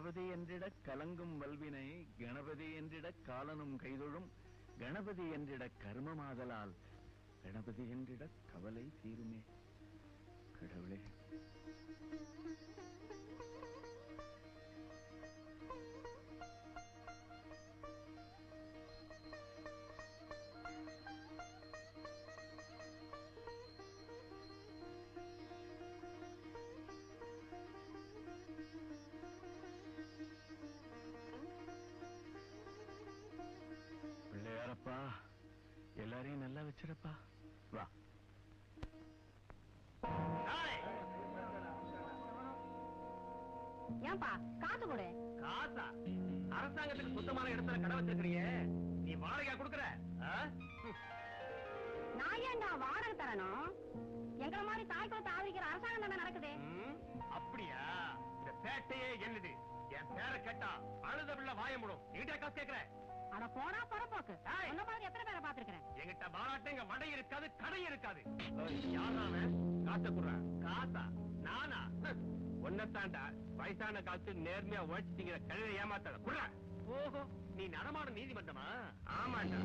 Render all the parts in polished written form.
கணபதி என்றிட கலங்கும் வல்வினை கணபதி என்றிட காலனும் கைதொழும் கணபதி என்றிட கர்மமாதலால் கணபதி என்றிட கவலை தீருமே. கடவுளே, பிள்ளையாரப்பா எல்லாரையும் நல்லா வச்சிருப்பா. வா. ஏன்பா காசு கொடு. காசா? அரசாங்கத்துக்கு சுத்தமான இடத்துல கடை வச்சிருக்கிறிய, நீ வாடகை கொடுக்கற? நான் ஏன்டா வாடகை தரணும்? எங்களை மாதிரி தாய் குளத்தை ஆதரிக்கிற அரசாங்கம் தானே நடக்குது. அப்படியா? இந்த பேட்டையே என்னது? என் பேரை கேட்டா அழுத பிள்ளை வாய முடும். என்கிட்ட காசு கேட்கிற? அட போடா பரப்போக்கு. அந்த மாதிரி எத்தனை பேரை பாத்துருக்கிறேன். என்கிட்ட பாராட்ட எங்க மடை இருக்காது, கடை இருக்காது. யாரான காசை குடுற? காசா? நானா? ஒன்னத்தாண்டா வயசான காசு நேர்மையா உழைச்சிட்டீங்கிற கழுதை ஏமாத்தாத குடுற. ஓஹோ, நீ நடமாடும் நீதிமன்றமா? ஆமாண்டா.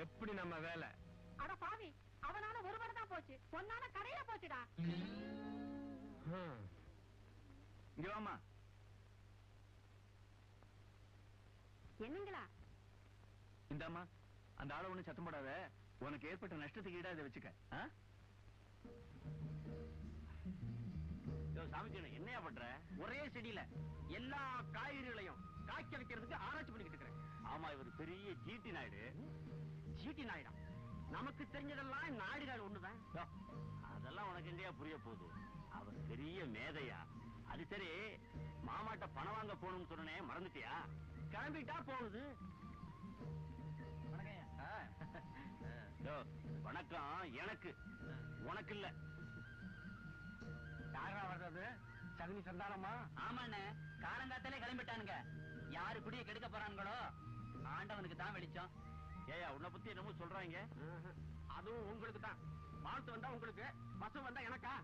எப்படி நம்ம வேலை? அட பாவி, அவனால ஒரு மணி தான் போச்சு, பொன்னால கடையில போச்சுடா. இங்க வாமா. என்னங்களா? இந்தாமா, அந்த ஆள ஒண்ணு சத்தம் போடாத. உனக்கு ஏற்பட்ட நஷ்டத்துக்கு ஈடா இதை வச்சுக்க. சாமிஜி, என்னையா பண்ற? ஒரே செடியில எல்லா காய்கறிகளையும் காய்க்க வைக்கிறதுக்கு ஆராய்ச்சி பண்ணிக்கிட்டு இருக்கிறேன். ஆமா, இவர் பெரிய ஜிடி நாயுடு. ஜிடி நாயுடா? நமக்கு தெரிஞ்சதெல்லாம் நாயுடுகள் ஒண்ணுதான். அதெல்லாம் உனக்கு எங்கேயா புரிய போகுது? அவர் பெரிய மேதையா. அது சரி, மாமாட்ட பணம் வாங்க போகணும்னு சொன்னே, மறந்துட்டியா? கிளம்பிட்டா போகுது. வணக்கம் எனக்கு, உனக்கு இல்ல. யாரா வர்றது? சகுனி சந்தானமா? ஆமாண்ணே, காலங்காத்தாலே கிளம்பிட்டானுங்க. யாரு குடிய கெடுக்க போறாங்களோ ஆண்டவனுக்கு தான் வெளிச்சம். ஏயா, உன்னை பத்தி என்னமோ சொல்றாங்க? அதுவும் உங்களுக்கு தான். வாழ்த்து வந்தா உங்களுக்கு, பசு வந்தா எனக்கா?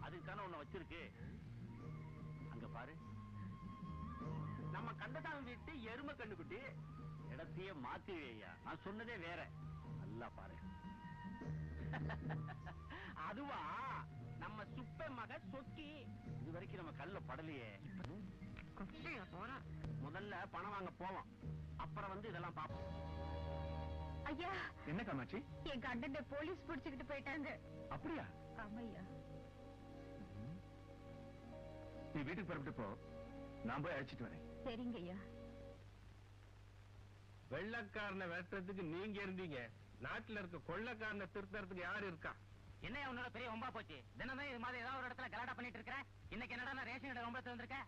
அதுக்கு தானே உன்னை வச்சிருக்கு. அங்க பாரு, நம்ம கண்டதான் வீட்டு எருமை கண்ணுக்குட்டி. இடத்தையே மாத்தியா? நான் சொன்னதே வேற. நல்லா பாரு. அதுவா நம்ம சுப்ப மக சொக்கி. இது வரைக்கும் நம்ம கல்ல படலையே. முதல்ல பணம் வாங்க போவோம், அப்புறம் வந்து இதெல்லாம் பாப்போம். ஐயா, என்ன காமாட்சி? என் கண்டன போலீஸ் பிடிச்சுக்கிட்டு போயிட்டாங்க. அப்படியா? ஆமையா. நீ வீட்டுக்கு புறப்பட்டு போ, நான் போய் அழைச்சிட்டு வரேன். சரிங்க ஐயா. வெள்ளக்காரனை வெட்டுறதுக்கு நீங்க இருந்தீங்க, நாட்டுல இருக்க கொள்ளக்காரனை திருத்தறதுக்கு யாரு இருக்கா? என்ன உன்னோட பெரிய ஒம்பா போச்சு? தினமும் இது மாதிரி ஏதாவது ஒரு இடத்துல கலாட்டா பண்ணிட்டு இருக்கிற. இன்னைக்கு என்னடா ரேஷன் கடை ரொம்ப வந்திருக்க?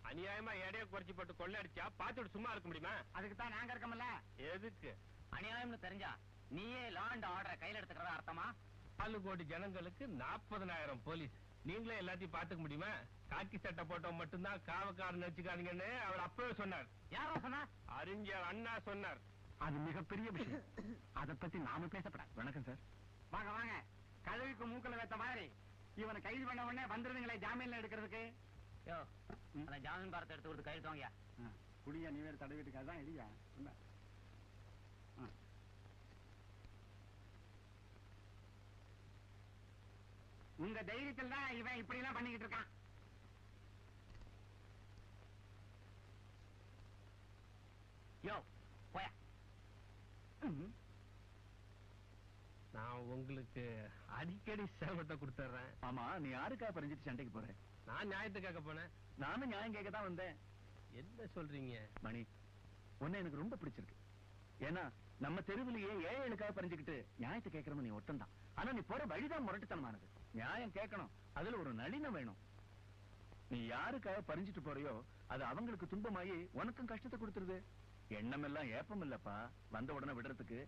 அநியாயமா எடையை குறைச்சு போட்டு கொள்ள அடிச்சா பாத்துட்டு சும்மா இருக்க முடியுமா? அதுக்கு தான் நாங்க இருக்கோம்ல. எதுக்கு? அநியாயம்னு தெரிஞ்சா நீயே லா அண்ட் ஆர்டரை கையில எடுத்துக்கிறதா அர்த்தமா? 4 கோடி ஜனங்களுக்கு 40,000 போலீஸ். நீங்களே எல்லாத்தையும் பாத்துக்க முடியுமா? காக்கி சட்டை போட்டோம் மட்டும்தான் காவக்காரன் வச்சுக்காதீங்கன்னு அவர் அப்பவே சொன்னார். யாரோ சொன்னா? அறிஞர் அண்ணா சொன்னார். அது மிகப்பெரிய விஷயம். அதை பத்தி நாம பேசப்படாது. வணக்கம் சார். வாங்க வாங்க. கழுவிக்கு மூக்கல வைத்த மாதிரி இவனை கைது பண்ண உடனே வந்துருதுங்களே ஜாமீன்ல எடுக்கிறதுக்கு. யோ, அந்த ஜாமீன் பாரத்தை எடுத்து கொடுத்து கைது வாங்க. குடியா நீ வேற தடவிட்டு அதான் இல்லையா? உங்க தைரியத்தில் தான் இவன் இப்படி எல்லாம் பண்ணிக்கிட்டு இருக்கான். யோ போயா. நான் உங்களுக்கு அடிக்கடி சேவத்தை கொடுத்துறேன். ஆமா, நீ யாருக்கா பறிஞ்சிட்டு சண்டைக்கு போற? நான் நியாயத்தை கேட்க போனேன். நானும் நியாயம் கேட்க தான் வந்தேன். என்ன சொல்றீங்க? மணி, உன்னை எனக்கு ரொம்ப பிடிச்சிருக்கு. ஏன்னா நம்ம தெருவிலேயே ஏழைகளுக்காக பறிஞ்சுக்கிட்டு நியாயத்தை கேட்கறவன் நீ ஒருத்தன் தான். ஆனா நீ போற வழிதான் முரட்டுத்தனமானது. நியாயம் கேட்கணும், அதுல ஒரு நளினம் வேணும். நீ யாருக்காக பறிஞ்சிட்டு போறியோ அது அவங்களுக்கு துன்பமாயி உனக்கும் கஷ்டத்தை கொடுத்துருது. எண்ணம் எல்லாம் ஏப்பம் இல்லப்பா, வந்த உடனே விடுறதுக்கு.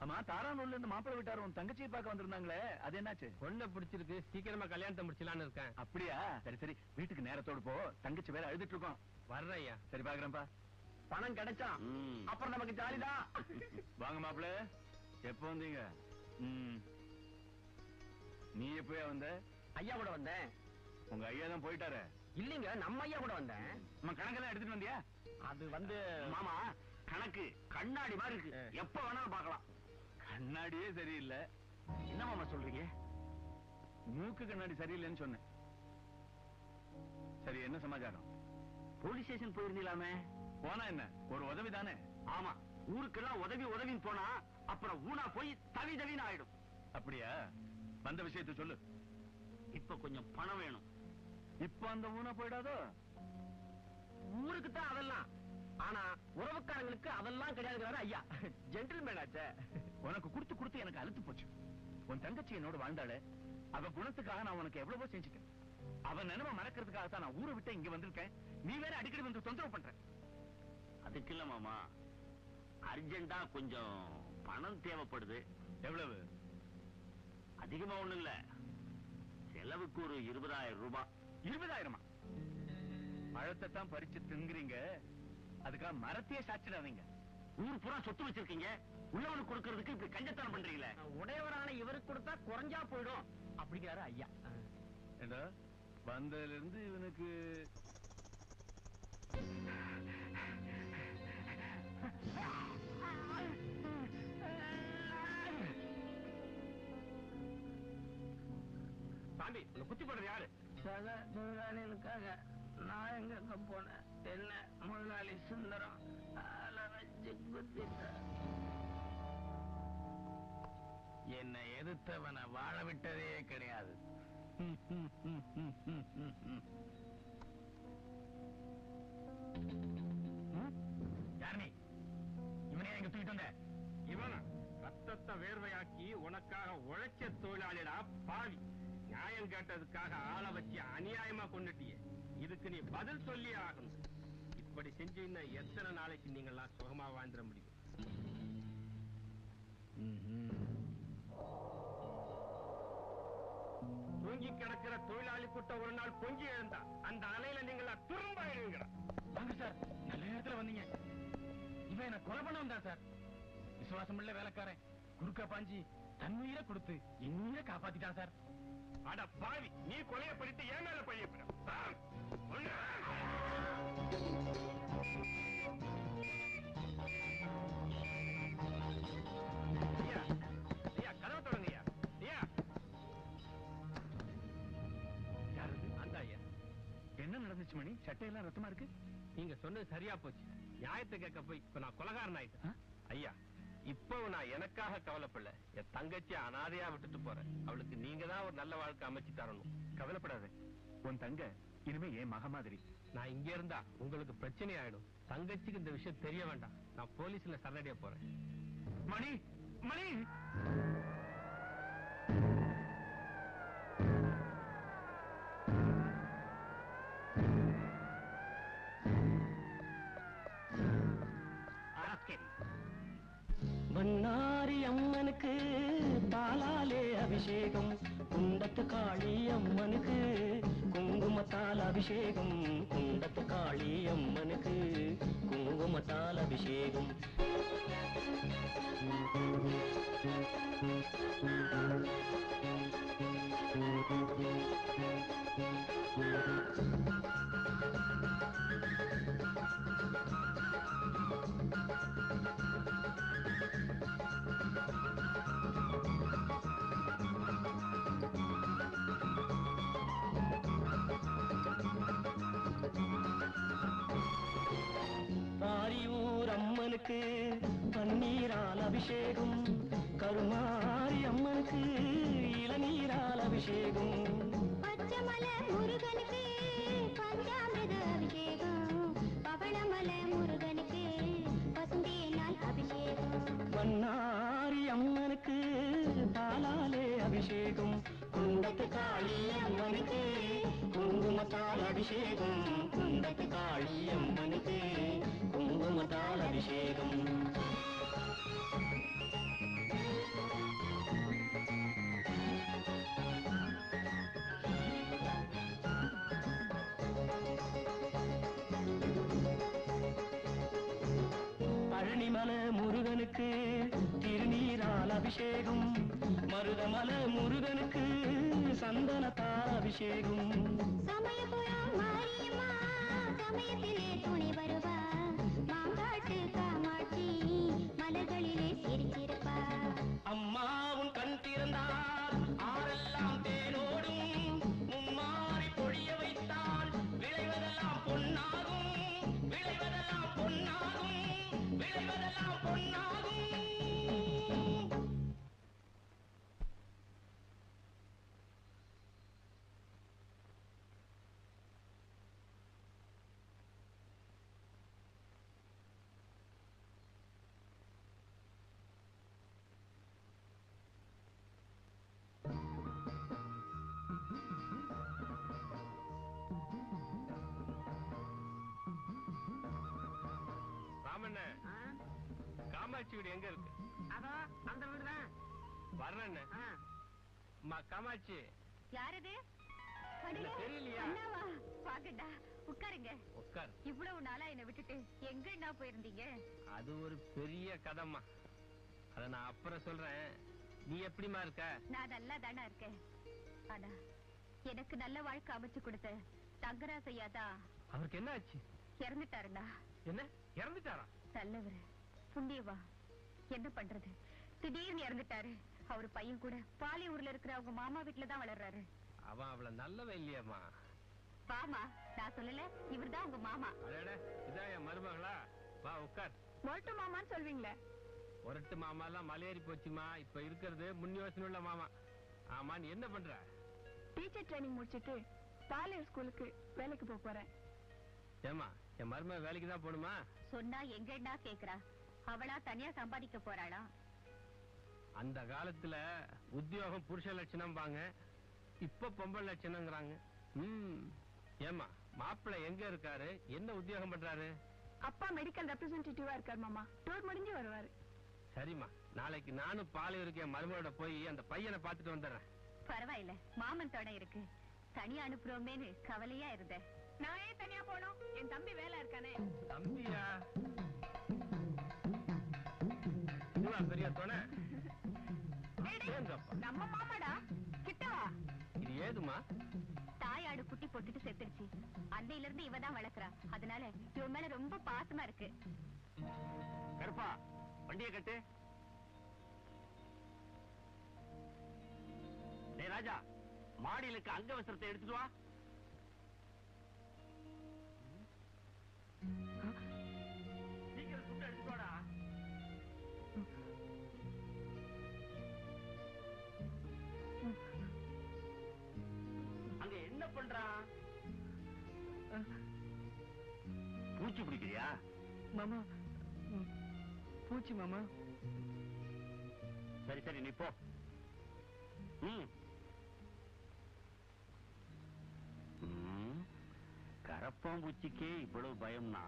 ஆமா, தாரானூர்ல இருந்து மாப்பிள்ளை விட்டாரு உன் தங்கச்சியை பார்க்க வந்திருந்தாங்களே, அது என்னாச்சு? பொண்ணை பிடிச்சிருக்கு, சீக்கிரமா கல்யாணத்தை முடிச்சலான்னு இருக்கேன். அப்படியா? சரி சரி, வீட்டுக்கு நேரத்தோடு போ. தங்கச்சி வேற அழுதுட்டு இருக்கோம். வர்றையா? சரி, பாக்குறேன்ப்பா. பணம் கிடைச்சா அப்புறம் நமக்கு ஜாலிதான். வாங்க மாப்பிள்ளை, எப்ப வந்தீங்க? நீ எப்பயா வந்த? ஐயா கூட வந்தேன். உங்க ஐயா தான் போயிட்டாரு. இல்லீங்க, நம்ம ஐயா கூட வந்தேன். நம்ம கணக்கெல்லாம் எடுத்துட்டு வந்தியா? அது வந்து மாமா, கணக்கு கண்ணாடி மாதிரி இருக்கு, எப்ப வேணாலும் பார்க்கலாம். கண்ணாடியே சரியில்லை. என்ன மாமா சொல்றீங்க? மூக்கு கண்ணாடி சரியில்லைன்னு சொன்னேன். சரி, என்ன சமாச்சாரம்? போலீஸ் ஸ்டேஷன் போயிருந்தீங்களாமே? போனா என்ன, ஒரு உதவி தானே? ஆமா, ஊருக்கெல்லாம் உதவி உதவின்னு போனா அப்புறம் ஊனா போய் தவி தவின்னு ஆயிடும். அப்படியா? வந்த விஷயத்தை சொல்லு. இப்ப கொஞ்சம் பணம் வேணும். இப்ப அந்த ஊனா போயிடாதோ? ஊருக்கு தான் அதெல்லாம், ஆனா உறவுக்காரங்களுக்கு அதெல்லாம் கிடையாது. ஐயா ஜென்டில்மேன் ஆச்சே. உனக்கு கொடுத்து கொடுத்து எனக்கு அழுத்து போச்சு. உன் தங்கச்சி என்னோட வாழ்ந்தாளே, அவ குணத்துக்காக நான் உனக்கு எவ்வளவோ செஞ்சுட்டேன். அவன் நினைவை மறக்கிறதுக்காக தான் நான் ஊரை விட்டு இங்க வந்திருக்கேன். நீ வேற அடிக்கடி வந்து தொந்தரவு பண்ற. அதுக்கு இல்ல மாமா, அர்ஜென்டா கொஞ்சம் பணம் தேவைப்படுது. எவ்வளவு? அதிகமா ஒண்ணு இல்ல, செலவுக்கு ஒரு 20,000 ரூபாய். 20,000? பழத்தை தான் பறிச்சு திங்குறீங்க, அதுக்காக மரத்தையே சாச்சிடாதீங்க. ஊர் பூரா சொத்து வச்சிருக்கீங்க, உள்ளவனுக்கு கொடுக்கறதுக்கு இப்படி கஞ்சத்தனம் பண்றீங்களே. உடையவரான இவருக்கு கொடுத்தா குறைஞ்சா போயிடும் அப்படிங்கிறாரு ஐயா. ஏண்டா, வந்ததுல இருந்து இவனுக்கு சாமி, குத்தி போடுறது யாரு? சக முதலாளிகளுக்காக நான் எங்க போனேன். என்ன முதலாளி சுந்தரம் ஆளை வச்சு குத்திட்டார். என்னை எதிர்த்தவனை வாழ விட்டதே கிடையாது. யார் நீ? இவனே எங்க தூக்கிட்டு வந்த? இவனா? ரத்தத்தை வேர்வையாக்கி உனக்காக உழைச்ச தொழிலாளிடா பாவி. நியாயம் கேட்டதுக்காக ஆளை வச்சு அநியாயமா கொண்டுட்டியே, இதுக்கு நீ பதில் சொல்லி ஆகணும். இப்படி செஞ்சு இன்னும் எத்தனை நாளைக்கு நீங்கெல்லாம் சுகமா வாழ்ந்துட முடியும்? தூங்கி கிடக்கிற தொழிலாளி கூட்டம் ஒரு நாள் பொங்கி எழுந்தா அந்த அலையில நீங்களா திரும்ப எழுதுங்கடா. வாங்க சார், நல்ல நேரத்துல வந்தீங்க. இவன் என்ன கொலை பண்ண வந்தான் சார். விசுவாசம் உள்ள வேலைக்காரன் குறுக்க பாஞ்சி தன்னுயிரை கொடுத்து இன்னுயிரை காப்பாத்திட்டான் சார். அட பாவி, நீ கொலையை படித்து ஏன் மேல பழியப்பட? கதவை தொடங்கய்யா. அந்த ஐயா. என்ன நடந்துச்சு மணி? சட்டையெல்லாம் ரத்தமா இருக்கு. நீங்க சொன்னது சரியா போச்சு. நியாயத்தை கேட்க போய் இப்ப நான் கொலைகாரன் ஆயிட்டேன். ஐயா, இப்போ நான் எனக்காக கவலைப்படல, என் தங்கச்சி அனாதையா விட்டுட்டு போறேன். அவளுக்கு நீங்க தான் ஒரு நல்ல வாழ்க்கை அமைச்சு தரணும். கவலைப்படாத, உன் தங்க இனிமே என் மக மாதிரி. நான் இங்க இருந்தா உங்களுக்கு பிரச்சனை ஆயிடும். தங்கச்சிக்கு இந்த விஷயம் தெரிய வேண்டாம். நான் போலீஸ்ல சரணடைய போறேன். மணி, மணி! அபிஷேகம் குண்டத்து காளி அம்மனுக்கு குங்குமத்தால் அபிஷேகம் குண்டத்து காளி அம்மனுக்கு குங்குமத்தால் அபிஷேகம் பாரியூர் அம்மனுக்கு பன்னீரால் அபிஷேகம் கருமாரி அம்மனுக்கு இளநீரால் அபிஷேகம் பச்சமல முருகனுக்கு பஞ்சாமிர்த அபிஷேகம் பவளமல முருகனுக்கு பசுந்தேனால் அபிஷேகம் பன்னாரி அம்மனுக்கு பாலாலே அபிஷேகம் குண்டத்து காளி அம்மனுக்கு குங்குமத்தால் அபிஷேகம் குண்டத்து காளி அம்மனுக்கு குங்குமத்தால் அபிஷேகம் பழனிமல முருகனுக்கு திருநீரால் அபிஷேகம் மருதமல முருகனுக்கு சந்தனத்தால் அபிஷேகம் சமயபுரம் மாரியம்மா சமயத்திலே துணை வருவா மாங்காட்டு காமாட்சி மலர்களிலே சிரிச்சிருப்பா அம்மாவும் கண் திறந்தால் ஆரெல்லாம் தேனோடும் மும்மாறி பொழிய வைத்தால் விளைவதெல்லாம் பொன்னாகும் விளைவதெல்லாம் பொன்னாகும் விளைவதெல்லாம் பொன்னாகும் ராமண்ண காமாட்சி வீடு எங்க இருக்கு? அதோ அந்த வீடுதான். வர்றேன்னு. அம்மா காமாட்சி. யாரது? இல்ல, தெரியலையா? அண்ணாவா? வாங்கடா, உட்காருங்க. உட்கார். இவ்வளவு நாளா என்ன விட்டுட்டு எங்கண்ணா போயிருந்தீங்க? அது ஒரு பெரிய கதைம்மா. அத நான் அப்புறம் சொல்றேன். நீ எப்படிமா இருக்க? நான் நல்லா தானே இருக்கேன். ஆனா எனக்கு நல்ல வாழ்க்கை அமைச்சு கொடுத்த தங்கராசையா தான் அவருக்கு என்ன ஆச்சு? இறந்துட்டாருண்ணா. என்ன இறந்துட்டாரா? நல்லவரு, புண்ணியவா. என்ன பண்றது, திடீர்னு இறந்துட்டாரு. அவரு பையன் கூட பாலியூர்ல இருக்கிற அவங்க மாமா வீட்டுல தான் வளர்றாரு. அவன் அவள நல்லவ இல்லையாமா? மாமா நான் சொல்லல, இவர்தான் உங்க மாமா. அடடே, இதான் என் மருமகளா? வா உட்கார். மொரட்டு மாமான்னு சொல்வீங்களே. ஒரட்டு மாமா எல்லாம் மலையேறி போச்சுமா. இப்ப இருக்கிறது முன் யோசனை உள்ள மாமா. ஆமா, நீ என்ன பண்ற? டீச்சர் ட்ரைனிங் முடிச்சிட்டு பாலியர் ஸ்கூலுக்கு வேலைக்கு போறேன். ஏமா, என் மருமக வேலைக்கு தான் போகணுமா? சொன்னா எங்கடா கேக்குறா? அவளா தனியா சம்பாதிக்க போறாளா? அந்த காலத்துல உத்தியோகம் புருஷ லட்சணம் பாங்க, இப்ப பொம்பளை லட்சணங்கிறாங்க. ஏமா, மாப்பிள்ளை எங்க இருக்காரு? என்ன உத்தியோகம் பண்றாரு? அப்பா மெடிக்கல் ரெப்ரசன்டேட்டிவா இருக்கார் மாமா. டூர் முடிஞ்சு வருவாரு. சரிம்மா, நாளைக்கு நானும் பாலையூருக்கு என் மருமகளோட போய் அந்த பையனை பார்த்துட்டு வந்துடுறேன். பரவாயில்ல, மாமன் துணை இருக்கு. தனியா அனுப்புறோமேனு கவலையா இருந்தேன். நான் ஏன் தனியா போனோம்? என் தம்பி வேலை இருக்கானே. தம்பியா? இதுவா பெரிய துணை? நம்ம மாமாடா, கிட்டவா. இது ஏதுமா? தாயாடு குட்டி போட்டுட்டு செத்துருச்சு. அன்னையில இருந்து இவதான் வளர்க்கறா. அதனால இவன் மேல ரொம்ப பாசமா இருக்கு. கருப்பா, வண்டியை கட்டு. டேய் ராஜா, மாடியிலுக்கு அங்கவஸ்திரத்தை எடுத்துட்டு வா. சீக்கிரம் சுட்டு எடுத்துட்டு வாடா. அங்க என்ன பண்றான்? பூச்சி பிடிக்கிறியா? மாமா, பூச்சி மாமா. சரி சரி, நீ போ. கரப்பாம்பூச்சிக்கே இவ்வளவு பயம்னா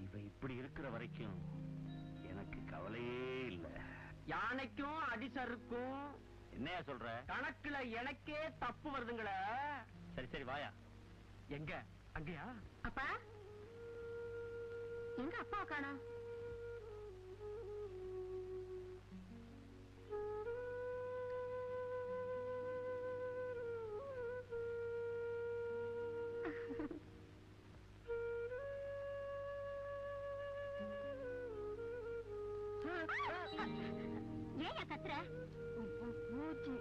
இவ இப்படி இருக்கிற வரைக்கும் எனக்கு கவலையே இல்லை. யானைக்கும் அடிசருக்கும் என்னையா சொல்ற? கணக்குல எனக்கே தப்பு வருதுங்களே. சரி சரி வாயா. எங்க? அங்கயா? அப்பா எங்க அப்பா காணோம்? ஏயா கத்துற? பூச்சி.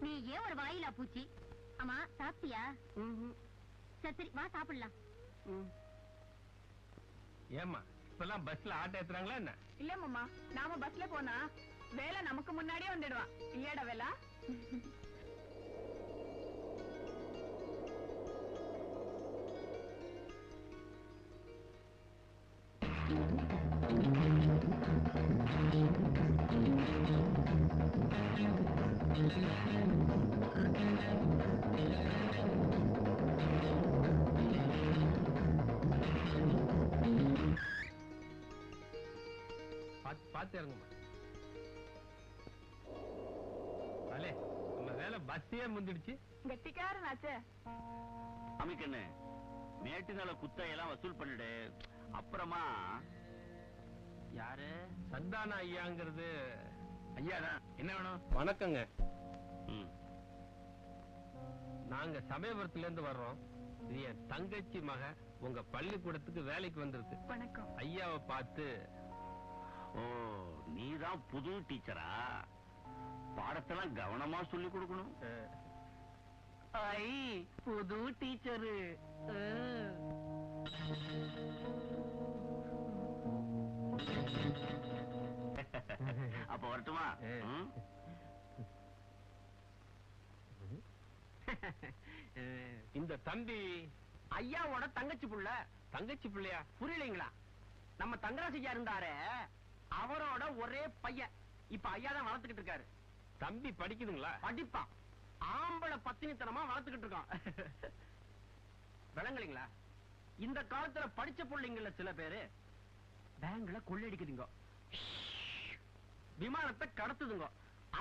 நீ ஏன் ஒரு வாயிலா பூச்சி? ஆமா சாப்பிட்டியா? சரி வா சாப்பிடலாம். ஏமா இப்பெல்லாம் பஸ்ல ஆட்டோ ஏத்துறாங்களா என்ன? இல்ல மாமா, நாம பஸ்ல போனா வேலை நமக்கு முன்னாடியே வந்துடுவான். இல்லையாடா வேலா? பாத்து இறங்குமா. அலே நம்ம வேலை பஸ்ஸே முந்திடுச்சு. கெட்டிக்காரனாச்சே. அமைக்கண்ணு மேட்டு நில குத்தையெல்லாம் வசூல் பண்ணிடு. அப்புறமா யாரு? சந்தான ஐயாங்கிறது ஐயாதான். என்ன வேணும்? வணக்கங்க. ம். நாங்க சமயபுரத்துல இருந்து வர்றோம். இது என் தங்கச்சி மக உங்க பள்ளிக்கூடத்துக்கு வேலைக்கு வந்திருக்கு. வணக்கம். ஐயாவை பார்த்து. ஓ நீதான் புது டீச்சரா? பாடத்தெல்லாம் கவனமா சொல்லி கொடுக்கணும். ஐ புது டீச்சரு. அப்ப வரட்டுமா? ம்? இந்த தம்பி ஐயாவோட தங்கச்சி புள்ள. தங்கச்சி பிள்ளையா? புரியலைங்களா? நம்ம தங்கராசியா இருந்தாரே அவரோட ஒரே பையன். இப்ப ஐயா தான் வளர்த்துக்கிட்டு இருக்காரு. தம்பி படிக்குதுங்களா? படிப்பான். ஆம்பளை பத்தினித்தனமா வளர்த்துக்கிட்டு இருக்கான். விளங்குறீங்களா? இந்த காலத்துல படிச்ச பிள்ளைங்கள சில பேரு பேங்க்ல கொள்ளையடிக்குதுங்க, விமானத்தை கடத்துதுங்க.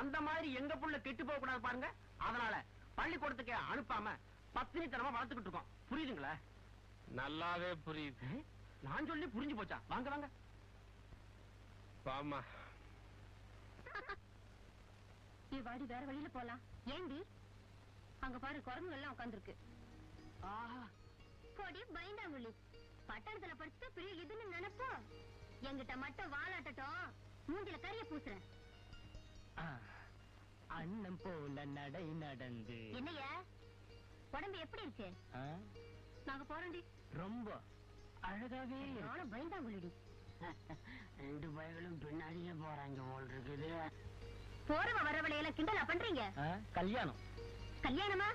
அந்த மாதிரி எங்க புள்ள கெட்டு போக கூடாது பாருங்க. அதனால பள்ளிக்கூடத்துக்கு அனுப்பாம பத்தினித்தனமா வளர்த்துக்கிட்டு இருக்கோம். புரியுதுங்களா? நல்லாவே புரியுது. நான் சொல்லி புரிஞ்சு போச்சா? வாங்க வாங்க. பாமா நீ வாடி, வேற வழியில போலாம். ஏண்டி? அங்க பாரு குரங்கு எல்லாம் உட்கார்ந்துருக்கு. கொடி பயந்தாங்குழி. பட்டணத்துல படிச்சுட்டு பெரிய இதுன்னு நினைப்போ. என்கிட்ட மட்டும் வாலாட்டட்டும், மூஞ்சில கரிய பூசுறேன். அண்ணன் போல நடை நடந்து. என்னையா உடம்பு எப்படி இருக்கு? நாங்க போறோம்டி. ரொம்ப அழகாவே நானும் பயந்தாங்குழிடி. ரெண்டு பயங்களும் பின்னாடியே போறாங்க போல் இருக்குது. போறவ வரவழையில கிண்டலா பண்றீங்க? கல்யாணம். கல்யாணமா?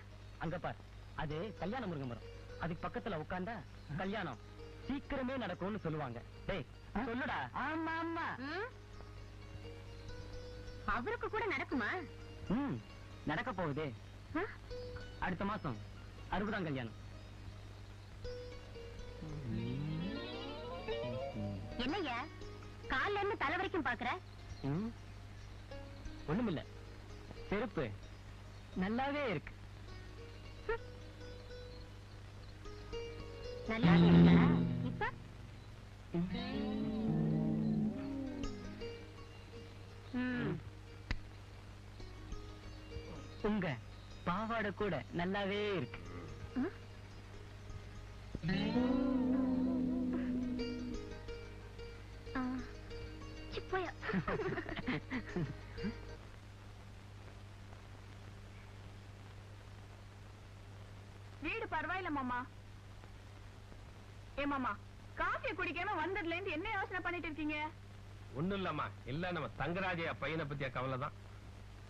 அங்க பார், அது கல்யாண முருங்க மரம். அதுக்கு பக்கத்துல உட்கார்ந்தா கல்யாணம் சீக்கிரமே நடக்கும்னு சொல்லுவாங்க. டேய் சொல்லுடா. ஆமா ஆமா. அவருக்கு கூட நடக்குமா? நடக்க போகுதே. அடுத்த மாசம் 60ஆம் கல்யாணம். என்னையா கால்ல இருந்து தலை வரைக்கும் பாக்குற? ஒண்ணுமில்ல, செருப்பு நல்லாவே இருக்கு. நல்லாவே இருக்கா? இப்ப உங்க பாவாடை கூட நல்லாவே இருக்கு. சிப்பையா. வீடு பரவாயில்ல மாமா. ஏ மாமா, காஃபி குடிக்காம வந்ததுல இருந்து என்ன யோசனை பண்ணிட்டு இருக்கீங்க? ஒண்ணும் இல்லம்மா, இல்ல நம்ம தங்கராஜையா பையனை பத்திய கவலைதான்.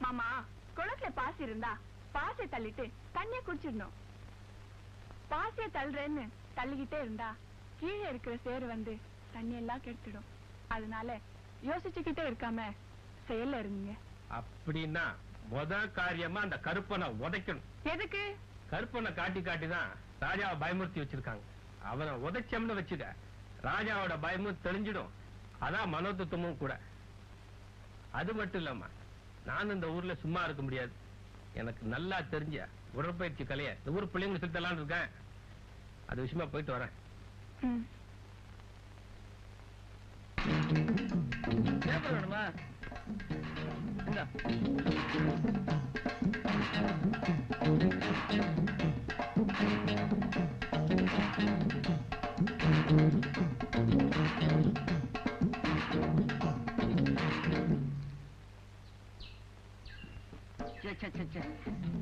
மாமா, குளத்துல பாசி இருந்தா பாசியை தள்ளிட்டு தண்ணிய குடிச்சிடணும். பாசிய தள்ளுறேன்னு தள்ளிக்கிட்டே இருந்தா கீழே இருக்கிற சேரு வந்து தண்ணி எல்லாம் கெடுத்துடும். அதனால யோசிச்சுக்கிட்டே இருக்காம செயல்ல இருங்க. அப்படின்னா முத காரியமா அந்த கருப்பனை உதைக்கணும். எதுக்கு? கருப்பனை காட்டி காட்டிதான் ராஜாவை பயமுறுத்தி வச்சிருக்காங்க. அவனை உதைச்சம்னு வச்சுக்க, ராஜாவோட பயமும் தெளிஞ்சிடும். அதான் மனோதத்துவமும் கூட. அது மட்டும் இல்லம்மா, நான் இந்த ஊர்ல சும்மா இருக்க முடியாது. எனக்கு நல்லா தெரிஞ்ச உடற்பயிற்சி கலைய இந்த ஊர் பிள்ளைங்களை செலுத்தலான்னு இருக்கேன். அது விஷயமா போயிட்டு வரேன். பேப்பர் வேணுமா? இந்தா.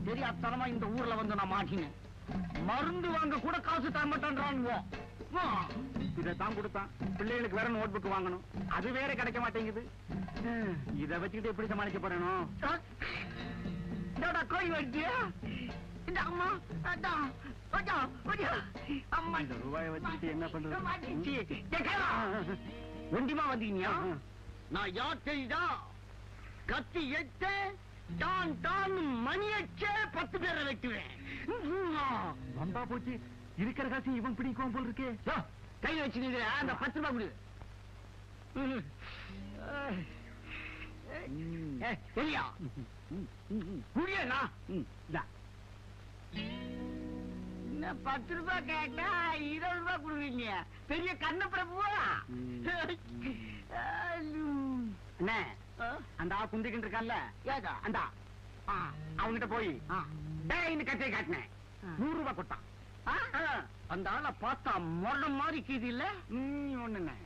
தெரியாதனமா இந்த ஊர்ல வந்து நான் மாட்டினேன். மருந்து வாங்க கூட காசு தர மாட்டேன்றான். இதைத்தான் கொடுத்தான். பிள்ளைகளுக்கு வேற நோட் புக் வாங்கணும், அது வேற கிடைக்க மாட்டேங்குது. இத வச்சுக்கிட்டு எப்படி சமாளிக்க போறேனோ? கோயில் வச்சியா இந்த அம்மா? அம்மா இந்த ரூபாயை வச்சுக்கிட்டு என்ன பண்றது? ஒண்டிமா வந்தீங்க. நான் யார் தெரியுதா? கத்தி எட்டு டான் டான் மணி அச்சே 10 பேரை வெட்டுவேன். வந்தா போச்சு. இருக்கிற காசு இவன் பிடிக்கும் போல் இருக்கே. கை வச்சு அந்த 10 ரூபாய் கொடு. சரியா குடியண்ணா? 10 ரூபாய் கேட்டா 20 ரூபாய் கொடுவீங்க. பெரிய கண்ண பிரபுவா? அண்ணே அந்த குந்திக்கிட்டு இருக்கான்ல அந்த அவங்கிட்ட போய் கத்தையை காட்டினேன். 100 ரூபாய் கொடுத்தான். அந்த ஆளை பார்த்தா மொழ மாதிரி கீது இல்ல. ஒண்ணுண்ணே,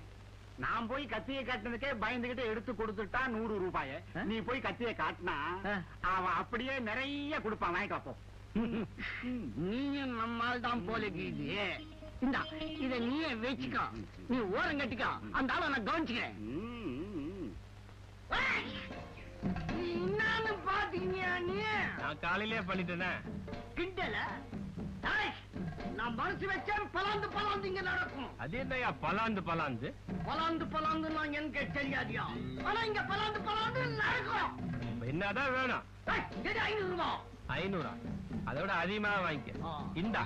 நான் போய் கத்தியை காட்டினதுக்கே பயந்துகிட்டு எடுத்து கொடுத்துட்டா 100 ரூபாய. நீ போய் கத்தியை காட்டினா அவன் அப்படியே நிறைய கொடுப்பான். வாங்கிட்டு வாப்போ. நீயும் நம்மால் தான் போல கீது. இந்தா இத நீயே வச்சுக்கோ. நீ ஓரம் கட்டிக்கோ. அந்த ஆளை நான் கவனிச்சுக்கிறேன். என்னன்னு பாத்தீங்க? நீ நான் காலையிலே பண்ணிட்டேனே. கிண்டல நான் மனசு வச்சேன். பலாந்து பலாந்து இங்க நடக்கும். அது என்னையா பலாந்து பலாந்து? பலாந்து பலாந்து நான் எனக்கு தெரியாதியா? ஆனா இங்க பலாந்து பலாந்து நடக்கும். என்னதான் வேணும்? 500 ரூபாய். 500? அதோட அதிகமா வாங்கிக்க. இந்தா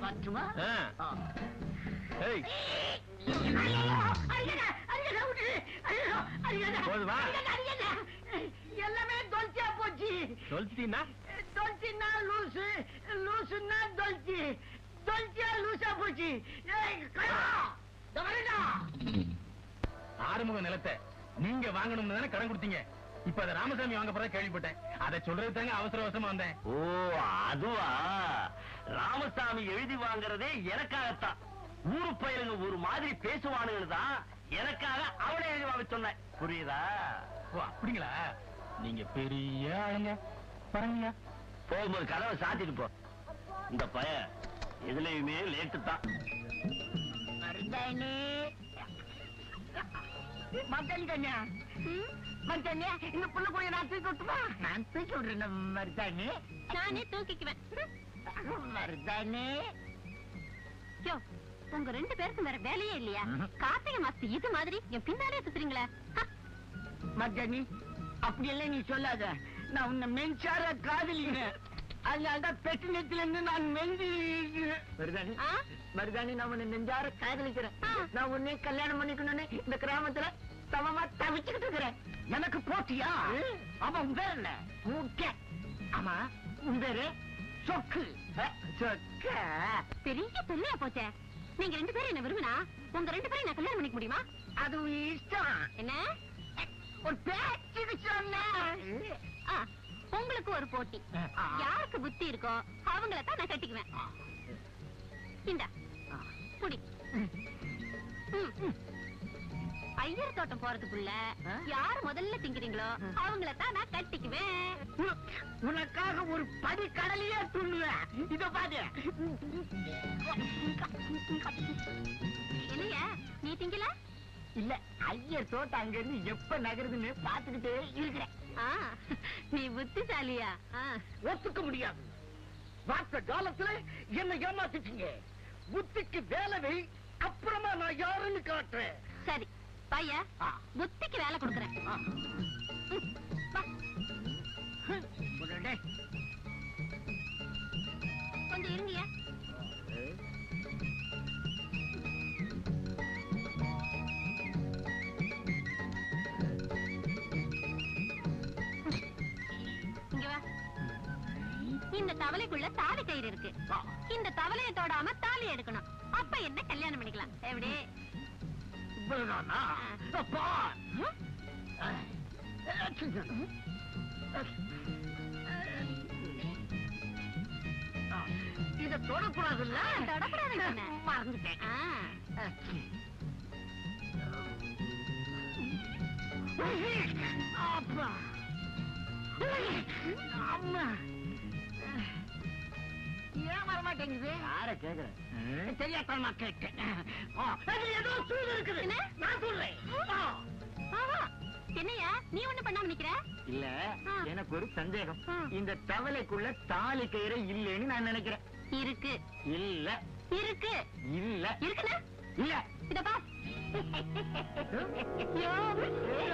பச்சுமா? போதுமா? எல்லாமே தொல்ச்சியா போச்சு. சொல்லிட்டீன்னா தொல்ச்சின்னா லூசு, லூசுன்னா தொல்ச்சி, தொல்ச்சியா லூசா போச்சு. ஆறுமுக நிலத்தை நீங்க வாங்கணும்னு தானே கடன் கொடுத்தீங்க. இப்ப அதை ராமசாமி வாங்க போறதா கேள்விப்பட்டேன். அதை சொல்றது தாங்க அவசர அவசரமா வந்தேன். ஓ அதுவா? ராமசாமி எழுதி வாங்குறதே எனக்காகத்தான். ஊரு பயிலுங்க ஒரு மாதிரி பேசுவானுங்க தான் எனக்காக அவளை எழுதி வாங்க சொன்னேன். புரியுதா? ஓ அப்படிங்களா? நீங்க பெரிய ஆளுங்க. பரவாயில்ல, போகும்போது கதவை சாத்திட்டு போ. இந்த பையன் எதுலயுமே லேட்டு தான். மத்தனி கண்ணா, மத்தனி இந்த புள்ள கூட நான் தூக்கி விட்டுமா? நான் தூக்கி விடுறேன் மருதானி. நானே தூக்கிக்குவேன். மருதானி உங்க 2 பேருக்கும் வேற வேலையே இல்லையா? கார்த்திகை மாசத்து இது மாதிரி என் பின்னாலே சுத்துறீங்களே. மருதானி அப்படியெல்லாம் நீ சொல்லாத. நான் உன்னை மென்சார காதலிக்கிறேன். அதனால்தான் பெட்டு நெத்தில இருந்து நான் மெஞ்சி. மருதானி மருதானி, நான் உன்னை நெஞ்சார காதலிக்கிறேன். நான் உன்னை கல்யாணம் பண்ணிக்கணும்னு இந்த கிராமத்துல சமமா தவிச்சுக்கிட்டு இருக்கிறேன். எனக்கு போட்டியா? ஆமா, உன் பேர் என்ன? முக்கிய. ஆமா, உன் பேரு சொக்கு. சொக்க பெரிய பெண்ணையா போச்சே. நீங்க 2 பேரும் என்ன விரும்பினா உங்க 2 பேரும் நான் கல்யாணம் பண்ணிக்க முடியுமா? அது இஷ்டம். என்ன ஒரு பேச்சுக்கு சொன்ன. உங்களுக்கு ஒரு போட்டி. யாருக்கு புத்தி இருக்கோ அவங்கள தான் நான் கட்டிக்குவேன். இந்த புடி. ஐயர் தோட்டம் போறதுக்குள்ள யாரு முதல்ல திங்கிறீங்களோ அவங்கள தான் நான் கட்டிக்குவேன். உனக்காக ஒரு படி கடலையே துண்ணுவேன். இத பாரு. என்னைய நீ திங்கல? இல்ல, ஐயர் தோட்டம் அங்க இருந்து எப்ப நகருதுன்னு பாத்துக்கிட்டே இருக்கிறேன். நீ புத்திசாலியா? ஒத்துக்க முடியாது. வார்த்த காலத்துல என்ன ஏமாத்திட்டீங்க. புத்திக்கு வேலை, அப்புறமா நான் யாருன்னு காட்டுறேன். சரி பைய, புத்திக்கு வேலை கொடுக்கறேன். கொஞ்சம் இருங்க. இந்த தவளைக்குள்ள தாலி கயிறு இருக்கு. இந்த தவளையை தொடாம தாலி எடுக்கணும். அப்ப என்ன கல்யாணம் பண்ணிக்கலாம். எப்படி? இத தொடக்கூடாதுல்ல? தொடக்கூடாது. மறந்துட்டேன். அப்பா அம்மா ஏன் வரமாட்டேங்குது? யார கேக்குறேன்? தெரியாதமா கேட்டேன். ஏதோ சூடு இருக்குது. நான் சொல்றேன். என்னையா நீ ஒண்ணு பண்ணாம நிக்கிற? இல்ல, எனக்கு ஒரு சந்தேகம். இந்த தவளைக்குள்ள தாலி கயிறு இல்லைன்னு நான் நினைக்கிறேன். இருக்கு. இல்ல இருக்கு. இல்ல இருக்குன்னா இல்ல. இத பா.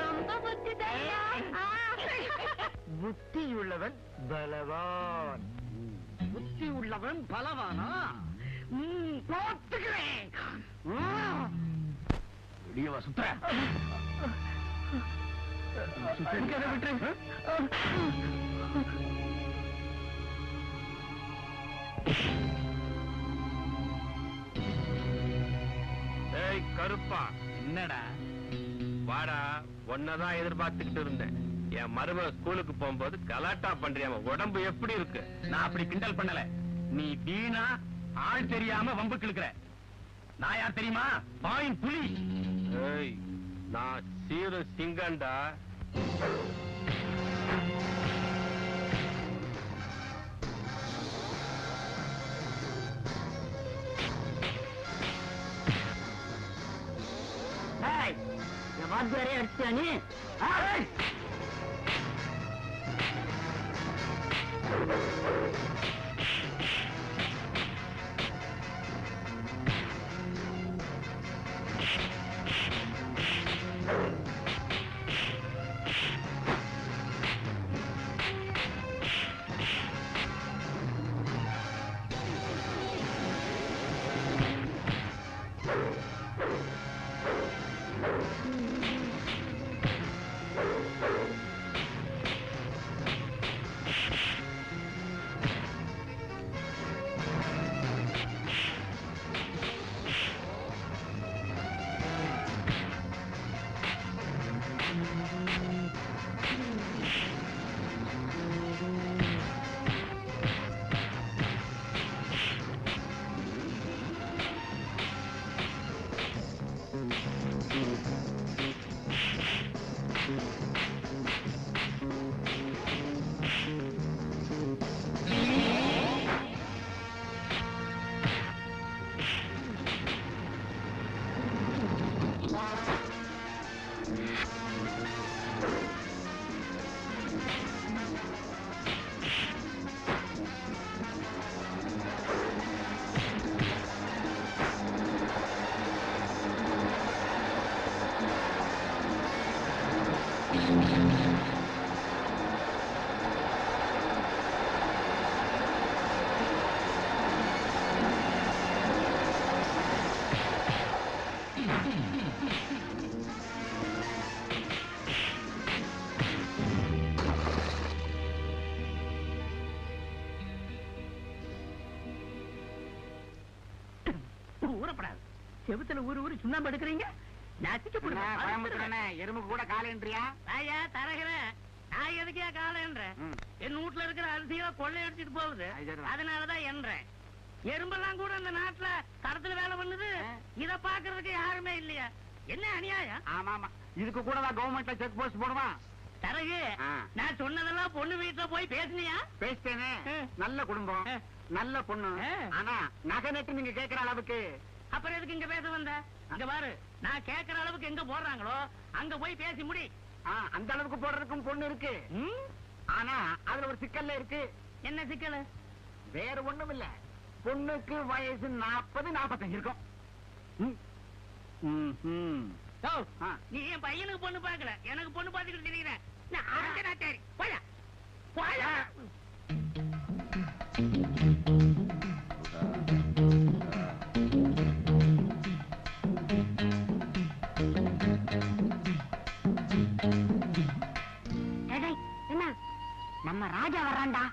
ரொம்ப புத்திதாயா. புத்தியுள்ளவன் பலவான். புத்தி உள்ளவன் பலவானா? போட்டுக்கிறேன். வெளியவா சுத்துற? விட்டு ஏய் கருப்பா, என்னடா? வாடா, ஒன்னதான் எதிர்பார்த்துக்கிட்டு இருந்தேன். என் மருமக ஸ்கூலுக்கு போகும்போது கலாட்டா பண்றியாம உடம்பு எப்படி இருக்கு? நான் அப்படி கிண்டல் பண்ணல. நீ வீணா ஆள் தெரியாம வம்புக்கு இழுக்கிற. நான் யார் தெரியுமா? பாயின் புலி. ஏய், நான் சீரு சிங்கண்டா. வாத்தியாரே அடிச்சா நீ? ஊறப்படாது. செவுத்துல ஊரு சுண்ணாம்பு எடுக்கிறீங்க. எறும்புக்கு கூட காலைன்றியா? ஐயா தரகிற நான் எதுக்கே காலைன்றேன். என் வீட்டுல இருக்கிற அரிசிகளை கொள்ளை அடிச்சுட்டு போகுது. அதனாலதான் என்றேன். எறும்பெல்லாம் கூட இந்த நாட்டுல கடத்துல வேலை பண்ணுது. இத பாக்குறதுக்கு யாருமே இல்லையா? என்ன அநியாயம்? ஆமா ஆமா, இதுக்கு கூட கவர்மெண்ட்ல செக் போஸ்ட் போடுவான். தரகு நான் சொன்னதெல்லாம் பொண்ணு வீட்டுல போய் பேசினியா? பேசிட்டேனே. நல்ல குடும்பம், நல்ல பொண்ணு. ஆனா நகை நட்டு நீங்க கேட்கிற அளவுக்கு. அப்புறம் எதுக்கு இங்க பேச வந்த? அங்க பாரு, நான் கேட்கிற அளவுக்கு எங்க போடுறாங்களோ அங்க போய் பேசி முடி. அந்த அளவுக்கு போடுறதுக்கும் பொண்ணு இருக்கு. ஆனா அதுல ஒரு சிக்கல்ல இருக்கு. என்ன சிக்கல்? வேற ஒண்ணும் இல்ல. பொண்ணுக்கு வயசு 40-45 இருக்கும். நீ என் பையனுக்கு பொண்ணு பாக்கல, எனக்கு பொண்ணு பாத்துக்கிட்டு தெரியுறேன். சரி போயா போயா. என்ன நம்ம ராஜா வர்றான்டா.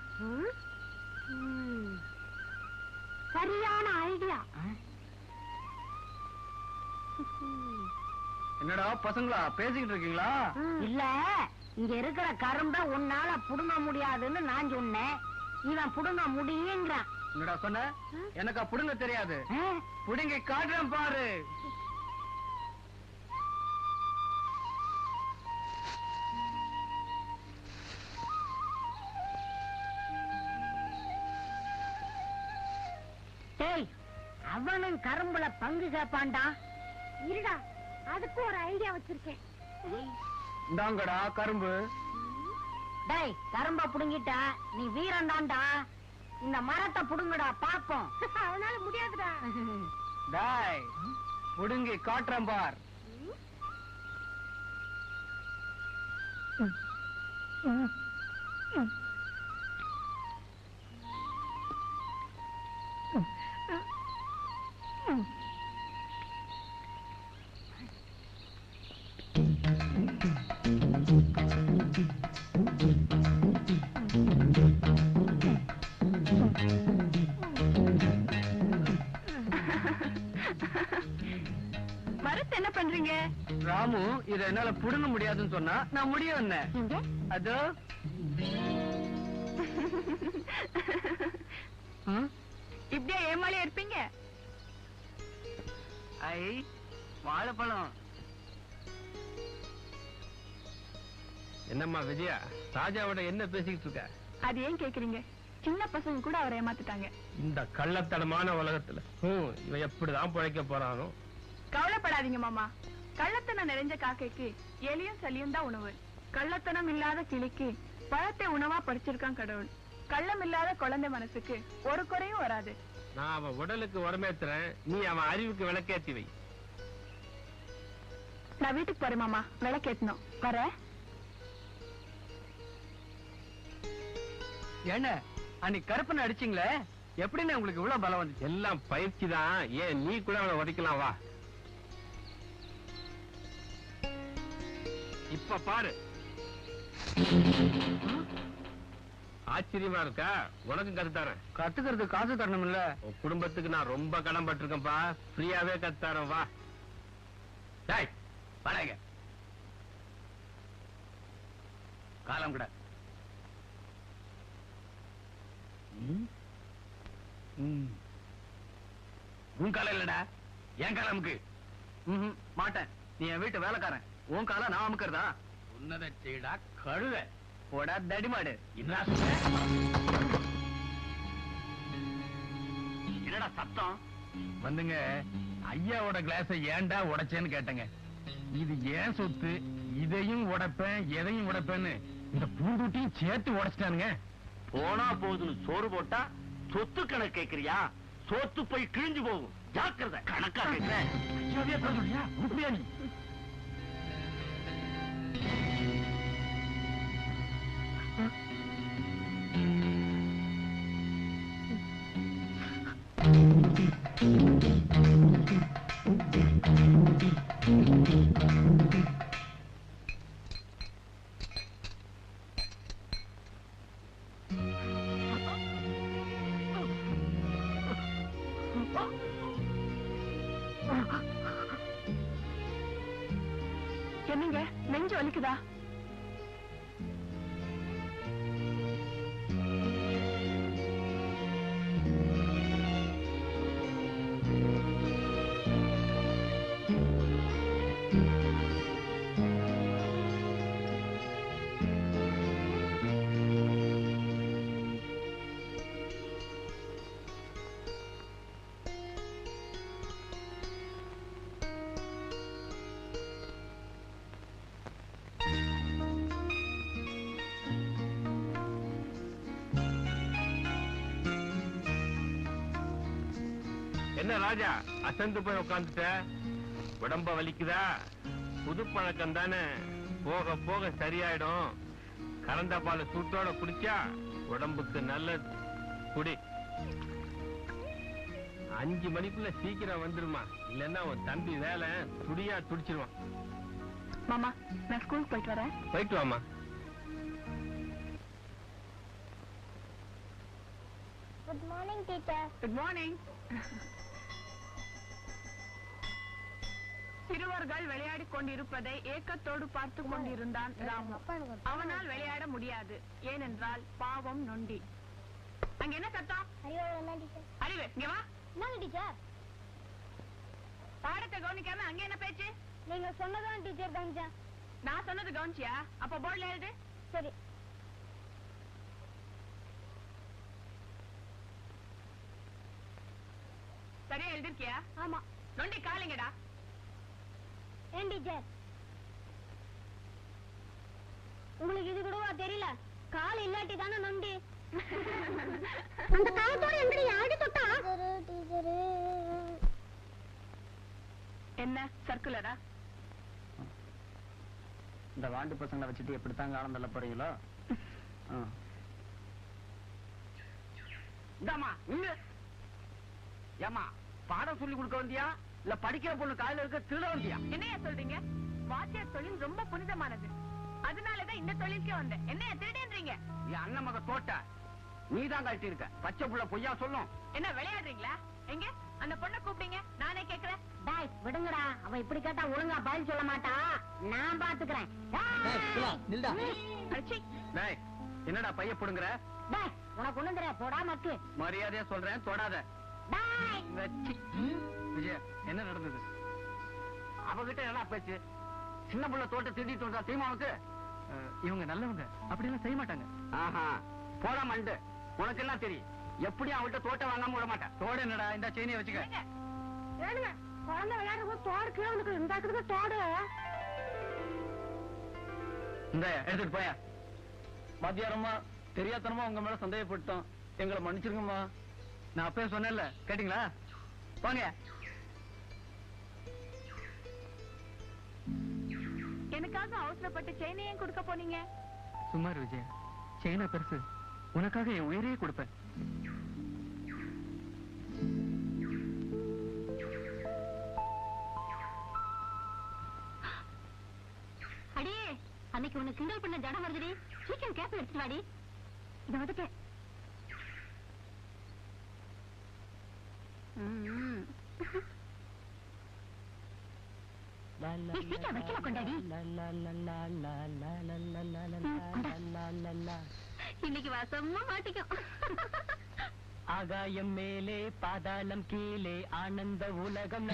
என்னடா பசங்களா பேசிக்கிட்டு இருக்கீங்களா? இல்ல, இங்க இருக்கிற கரும்ப உன்னால புடுங்க முடியாதுன்னு நான் சொன்னேன். இவன் புடுங்க முடியுங்கிறான். என்னடா சொன்ன? எனக்கா புடுங்க தெரியாது. புடுங்கி காட்டுறேன் பாரு. டேய், அவனும் கரும்புல பங்கு கேட்பான்டா. இருடா, அதுக்கு ஒரு ஐடியா வச்சிருக்கேன். இந்தாங்கடா கரும்பு. டேய், கரும்ப புடுங்கிட்டா நீ வீரன் தான்டா. இந்த மரத்தை புடுங்கடா பாப்போம். அவனால முடியாதுடா. டேய், புடுங்கி காட்டுறேன் பார். மரத்தை என்ன பண்றீங்க? ராமு இத என்னால புடுங்க முடியாதுன்னு சொன்னா நான் முடியும். அதோ இப்படியே ஏமாளியா இருப்பீங்க? ஐ வாழைப்பழம். என்னம்மா விஜயா, ராஜாவோட என்ன பேசிக்கிட்டு இருக்க? அது ஏன் கேக்குறீங்க? சின்ன பசங்க கூட அவரை ஏமாத்திட்டாங்க. இந்த கள்ளத்தனமான உலகத்துல இவன் எப்படிதான் பிழைக்க போறானோ. கவலைப்படாதீங்க மாமா. கள்ளத்தனம் நிறைஞ்ச காக்கைக்கு எலியும் சளியும் தான் உணவு. கள்ளத்தனம் இல்லாத கிளிக்கு பழத்தை உணவா பறிச்சிருக்கான் கடவுள். கள்ளம் இல்லாத குழந்தை மனசுக்கு ஒரு குறையும் வராது. நான் அவன் உடலுக்கு உரமேத்துறேன், நீ அவன் அறிவுக்கு விளக்கேத்தி வை. நான் வீட்டுக்கு போறேன் மாமா, விளக்கேத்தணும். வர என்ன அன்னைக்கு கருப்பனை அடிச்சீங்களே, எப்படின்னு உங்களுக்கு இவ்வளவு பலம் வந்துச்சு? எல்லாம் பயிற்சி தான். ஏன் நீ கூட அவனை உதைக்கலாம் வா. இப்ப பாரு. ஆச்சரியமா இருக்கா? உனக்கு கத்து தரேன். கத்துக்கிறதுக்கு காசு தரணும் இல்ல? உன் குடும்பத்துக்கு நான் ரொம்ப கடன் பட்டிருக்கேன்ப்பா. ஃப்ரீயாவே கத்து தரேன் வா. டேய் வாடங்க. காலம் கூட. உன் காலம் இல்லடா, என் காலமுக்கு. மாட்டேன். நீ என் வீட்டு வேலைக்காரன். உன் காலம் நான் அமுக்கிறதா? உன்னத செய்டா கழுத. போடா தடிமாடு. என்னடா சத்தம்? வந்துங்க, ஐயாவோட கிளாஸை ஏன்டா உடைச்சேன்னு கேட்டங்க. இது ஏன் சொத்து, இதையும் உடைப்பேன் எதையும் உடைப்பேன்னு இந்த பூந்துட்டியும் சேர்த்து உடைச்சிட்டானுங்க. போனா போகுதுன்னு சோறு போட்டா சொத்து கணக்கு கேக்குறியா? சொத்து போய் கிழிஞ்சு போகும். ஜாக்கிரதை. கணக்கா கேட்கிறேன். உருப்படியா நீ? என்னங்க, நெஞ்சு வலிக்குதா? என்ன ராஜா, அசந்து போய் உட்காந்துட்ட? உடம்ப வலிக்குதா? புது பழக்கம் தானே, போக போக சரியாயிடும். கறந்த பால் சூட்டோட குடிச்சா உடம்புக்கு நல்லது. குடி. 5 மணிக்குள்ள சீக்கிரம் வந்துருமா, இல்லன்னா உன் தம்பி வேலை துடியா துடிச்சிருவான். மாமா, நான் ஸ்கூலுக்கு போயிட்டு வரேன். போயிட்டு வாமா. Good morning teacher. Good morning. சிறுவர்கள் விளையாடிக் கொண்டிருப்பதை ஏக்கத்தோடு பார்த்து கொண்டிருந்தான் ராமு. அவனால் விளையாட முடியாது, ஏனென்றால் பாவம் நொண்டி. அங்க என்ன சத்தம்? அறிவு, இங்க வா. டீச்சர், பாடத்தை கவனிக்காம அங்க என்ன பேச்சு? நீங்க சொன்னதான் டீச்சர் கவனிச்சேன். நான் சொன்னது கவனிச்சியா? அப்ப போர்ட்ல எழுது. சரி. சரியா எழுதிருக்கியா? ஆமா. நொண்டி காலிங்கடா. ஏன் டீச்சர், உங்களுக்கு இது கூடவா தெரியல? கால் இல்லாட்டி தானே நொண்டி. அந்த காலத்தோட எங்கடி ஆடி தொட்டா? என்ன சர்க்குலரா? இந்த வாண்டு பசங்களை வச்சுட்டு எப்படித்தான் காலம் தள்ள போறீங்களோ? இந்தாமா நில்லு. ஏமா பாடம் சொல்லி கொடுக்க வந்தியா இல்ல படிக்கிற பொண்ணு காலையில இருக்க திருட வந்தியா? என்னையா சொல்றீங்க? வாத்தியார் தொழில் ரொம்ப புனிதமானது, அதனாலதான் இந்த தொழிலுக்கே வந்தேன். என்னையா திருடேன்றீங்க? என் அண்ணன் மக தோட்ட நீதான் கழட்டி இருக்க. பச்சை புள்ள பொய்யா சொல்லும். என்ன விளையாடுறீங்களா? எங்க அந்த பொண்ணை கூப்பிட்டீங்க, நானே கேக்குறேன். டாய் விடுங்கடா, அவ இப்படி கேட்டா ஒழுங்கா பதில் சொல்ல மாட்டா, நான் பாத்துக்கிறேன். அச்சி, டேய் என்னடா பைய புடுங்குற? டாய் உனக்கு ஒண்ணும் தெரியாது, போடா மக்கு. மரியாதையா சொல்றேன், தொடாத. டாய் விஜயா, என்ன நடந்தது? அவகிட்ட என்ன பேச்சு? சின்ன புள்ள தோட்ட திருடிட்டு வந்தா தெரியுமா உனக்கு? இவங்க நல்லவங்க, அப்படியெல்லாம் செய்ய மாட்டாங்க. ஆஹா போடா மண்டு, உனக்கு என்ன தெரியும்? எப்படி அவகிட்ட தோட்ட வாங்காம விட மாட்டேன். தோடு என்னடா, இந்த செயினியை வச்சுக்க. ஏனுங்க, குழந்தை விளையாடுற போது தோடு கீழே உனக்கு இந்த தோடு. இந்த எடுத்துட்டு போயா. மத்தியானமா தெரியாதனமா உங்க மேல சந்தேகப்பட்டோம், எங்களை மன்னிச்சிருங்கம்மா. நான் அப்பவே சொன்னேன்ல, கேட்டீங்களா? போங்க. எனக்காக அவசரப்பட்டு செயினையும் கொடுக்க போனீங்க. சுமார் விஜயா, செயினா பெருசு, உனக்காக என் உயிரையே கொடுப்பேன். அடியே, அன்னைக்கு உன்னை கிண்டல் பண்ண ஜடம் வருதுடி. சீக்கிரம் கேப் எடுத்துட்டு வாடி. இத வந்துட்டேன். சீக்கிரம் வைக்கல கொண்டாடி. இன்னைக்கு வசமா மாட்டிக்கும். ஆகாயம் மேலே பாதாளம் கீழே ஆனந்த உலகம்.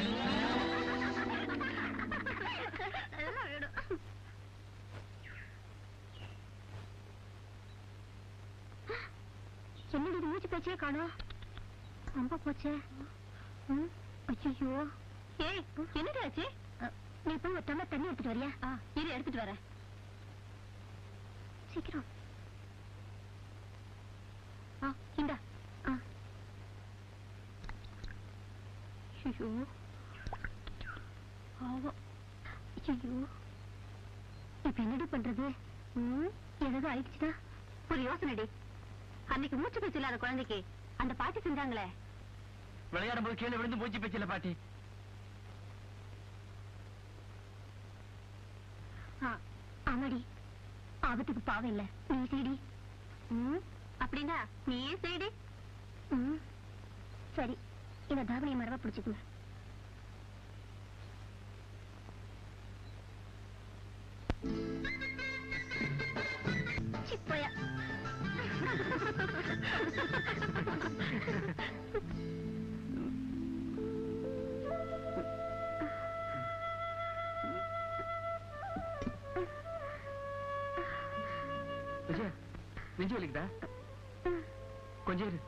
என்னடி இது மூச்சு பேச்சே காணோம்? ரொம்ப போச்சே. ஐயோ, ஏய் என்னடி ஆச்சு? நீ போய் ஒரு டம்ளர் தண்ணி எடுத்துட்டு வரியா? இரு எடுத்துட்டு வரேன். சீக்கிரம். இந்தா. ஐயோ ஆவா. ஐயோ, இப்ப என்னடி பண்றது? ஏதாவது ஆயிடுச்சுடா. ஒரு யோசனைடி. அன்னைக்கு மூச்சு பேச்சு இல்லாத குழந்தைக்கு அந்த பாட்டி செஞ்சாங்களே, விளையாடும் போது கீழே விழுந்து மூச்சு பேச்சில பாட்டி. ஆமாடி, ஆபத்துக்கு பாவம் இல்ல, நீ செய்டி. அப்படின்னா நீயே செய்டி. சரி, இந்த தாவணியை மரவா பிடிச்சுக்குங்க. சிப்பையா. விஜயா, நெஞ்சு வலிக்குதா? கொஞ்சம் இரு.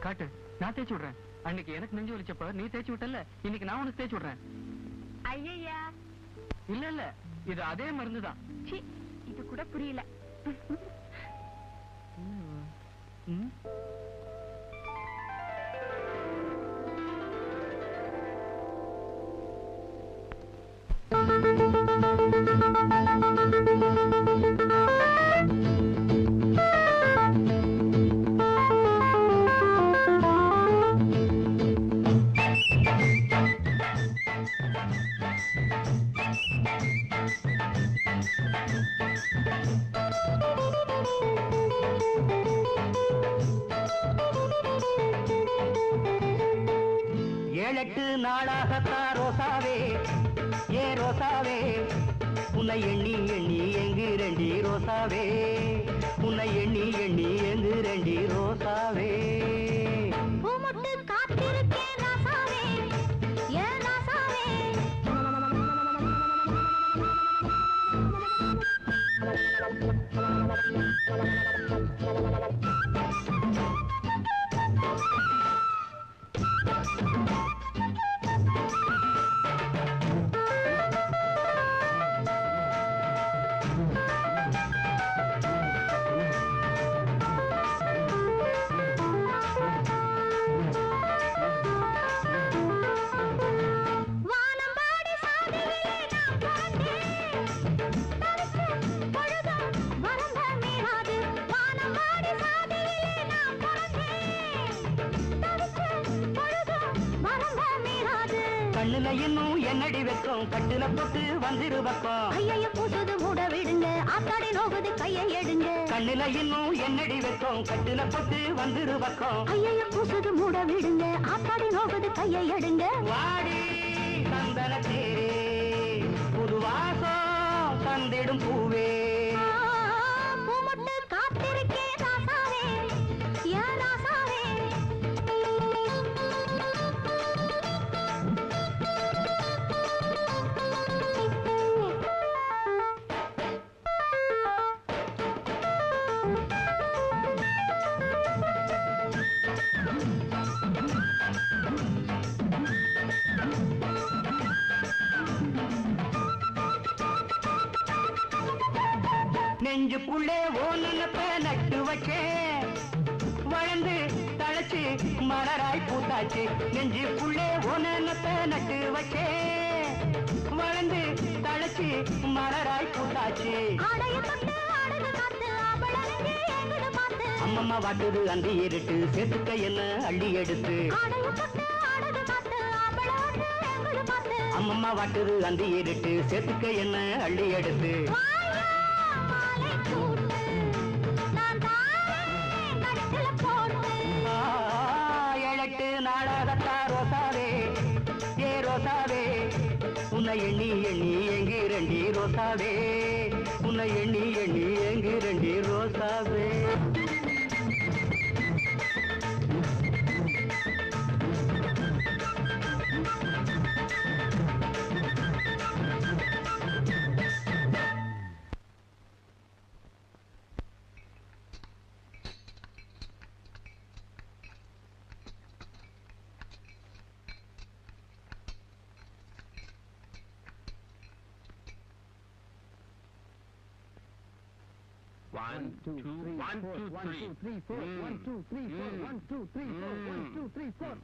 காட்டு, நான் தேய்ச்சி விடுறேன். அன்னைக்கு எனக்கு நெஞ்சு வலிச்சப்ப நீ தேய்ச்சி விட்டல, இன்னைக்கு நான் உனக்கு தேய்ச்சி விடுறேன். ஐயா, இல்ல இல்ல, இது அதே மருந்துதான். இது கூட புரியல. 7-8 நாளாகத்தான் ரோசாவே ஏ ரோசாவே உன்னை எண்ணி எண்ணி எங்கு ரோசாவே உன்னை எண்ணி எண்ணி எங்கு ரோசாவே பூமுட்டு காத்திருக்கேன் ராசாவே ஏன் ராசாவே வானம்பாடி சாதியிலே நான் பிறந்தேன் பொழுதும் வரம்ப மீறாது வானம்பாடி சாதியிலே நான் பிறந்தேன் பொழுதும் வரம்ப மீறாது கண்ணுல இன்னும் என்னடி வைக்கும் கட்டுல போட்டு வந்துரு பக்கம் ஐய பூசுது மூட விடுங்க ஆத்தாடி நோகுது கையை எடுங்க கண்ணுல இன்னும் என்னடி வைக்கும் கட்டுல போட்டு வந்துரு பக்கம் ஐய பூசுது மூட விடுங்க ஆத்தாடி நோகுது கையை எடுங்க வாடி சந்தன தேரே புது வாசம் தந்திடும் பூவே பூமுட்டு காத்திருக்கேன் ராசாவே ஏன் ராசாவே நெஞ்சுக்குள்ளே ஓனப்ப நட்டு வச்சேன் வளர்ந்து தழைச்சு மலராய் பூத்தாச்சு நெஞ்சுக்குள்ளே ஓனப்ப நட்டு வச்சேன் வளர்ந்து தழைச்சு மலராய் பூத்தாச்சு ஆடைய தொட்டு ஆடுது காத்து அவளங்கே எங்குது பார்த்து அம்மம்மா வாட்டுது அந்த இருட்டு சேர்த்துக்க என்ன அள்ளி எடுத்து ஆடைய தொட்டு ஆடுது காத்து அவளங்கே எங்குது பார்த்து அம்மம்மா வாட்டுது அந்த இருட்டு சேர்த்துக்க என்ன அள்ளி எடுத்து வாயா மாலை கூட்டு நான் தாரேன் கட்டில போட்டு 7-8 நாளாகத்தா ரோசாவே ஏ ரோசாவே உன்னை எண்ணி எண்ணி எங்கு ரோசாவே உன்னை எண்ணி எண்ணி எங்கு ரோசாவே One, two, three, 1, 2, 3, 4. 1, 2, 3, 4. 1, 2, 3, 4. 1, 2, 3, 4.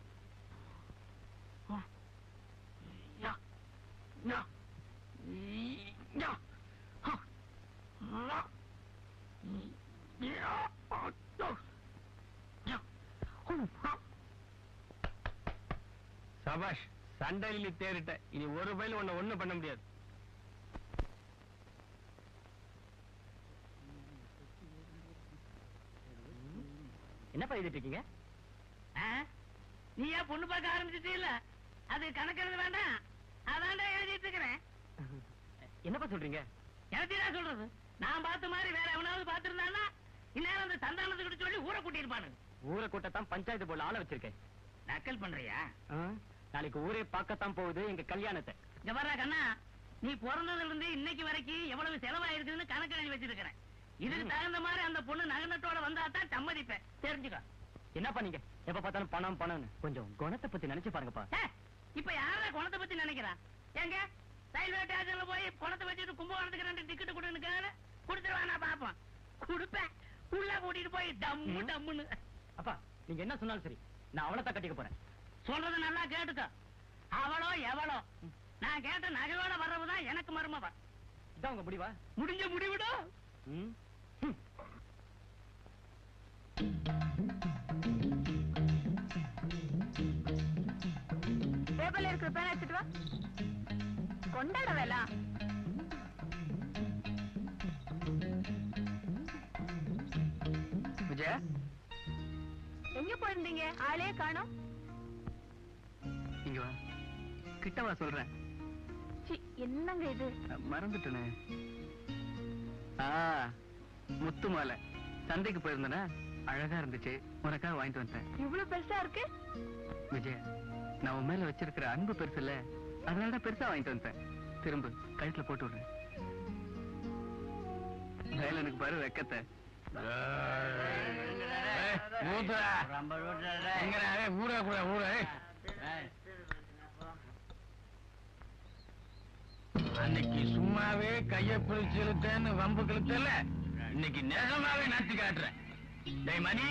சபாஷ் சண்டையில தேறிட்ட இனி ஒரு பயில உன்னை ஒண்ணும் பண்ண முடியாது என்னப்பா எழுதிட்டு இருக்கீங்க நீ ஏன் பொண்ணு பார்க்க ஆரம்பிச்சிட்டே இல்ல அது கணக்கிறது வேண்டாம் அதான்டா எழுதிட்டு இருக்கிறேன் என்னப்பா சொல்றீங்க எனக்கு நான் சொல்றது நான் பார்த்த மாதிரி வேற எவனாவது பார்த்திருந்தானா இந்நேரம் அந்த சந்தானத்துக்கிட்ட சொல்லி ஊரை கூட்டியிருப்பானு ஊரை கூட்டத்தான் பஞ்சாயத்து போல ஆள வச்சிருக்கேன் நக்கல் பண்றியா நாளைக்கு ஊரே பார்க்கத்தான் போகுது எங்க கல்யாணத்தை இங்க வர்ற கண்ணா நீ பிறந்ததுல இருந்து இன்னைக்கு வரைக்கும் எவ்வளவு செலவாயிருக்குன்னு கணக்கு எழுதி வச்சிருக்கிறேன் இதுக்கு தகுந்த மாதிரி அந்த பொண்ணு நகனத்தோட வந்தா தான் சம்மதிப்பேன் தெரிஞ்சுக்க என்னப்பா நீங்க எப்ப பார்த்தாலும் பணம் பணம்னு கொஞ்சம் குணத்தை பத்தி நினைச்சு பாருங்கப்பா இப்ப யாரா குணத்தை பத்தி நினைக்கிறான் எங்க ரயில்வே ஸ்டேஷன்ல போய் குணத்தை வச்சுட்டு கும்பகோணத்துக்கு 2 டிக்கெட் கொடுன்னு கொடுத்துருவானா பாப்போம் கொடுப்பேன் உள்ள கூட்டிட்டு போய் டம்மு டம்முன்னு அப்பா நீங்க என்ன சொன்னாலும் சரி நான் அவளை தான் கட்டிக்க போறேன் சொல்றது நல்லா கேட்டுக்க அவளோ எவளோ நான் கேட்ட நகையோட வர்றவுதான் எனக்கு மருமவ இதான் உங்க முடிவா முடிஞ்ச முடிவிடோ டேபிள்ல இருக்கிற பேனா எடுத்துட்டு வா கொண்டாட வேலா விஜயா எங்க போயிருந்தீங்க ஆளே காணோம் இங்க வா, கிட்டவா சொல்றேன். என்னங்க இது? மறந்துட்டனே. முத்து மாலை சந்தைக்கு போயிருந்தேனா, அழகா இருந்துச்சு, உனக்காக வாங்கிட்டு வந்தேன். இவ்வளவு பெருசா இருக்கு? விஜய், நான் உன் மேல வச்சிருக்கிற அன்பு பெருசு இல்ல, அதனாலதான் பெருசா வாங்கிட்டு வந்தேன். திரும்ப கழுத்துல போட்டு விடுறேன். எனக்கு பாரு வெக்கத்தை. அன்னைக்கு சும்மாவே கைய பிடிச்சு இழுத்தேன்னு வம்பு கிழத்தல, இன்னைக்கு நேசமாவே நச்சு காட்டுறேன். டேய் மணி,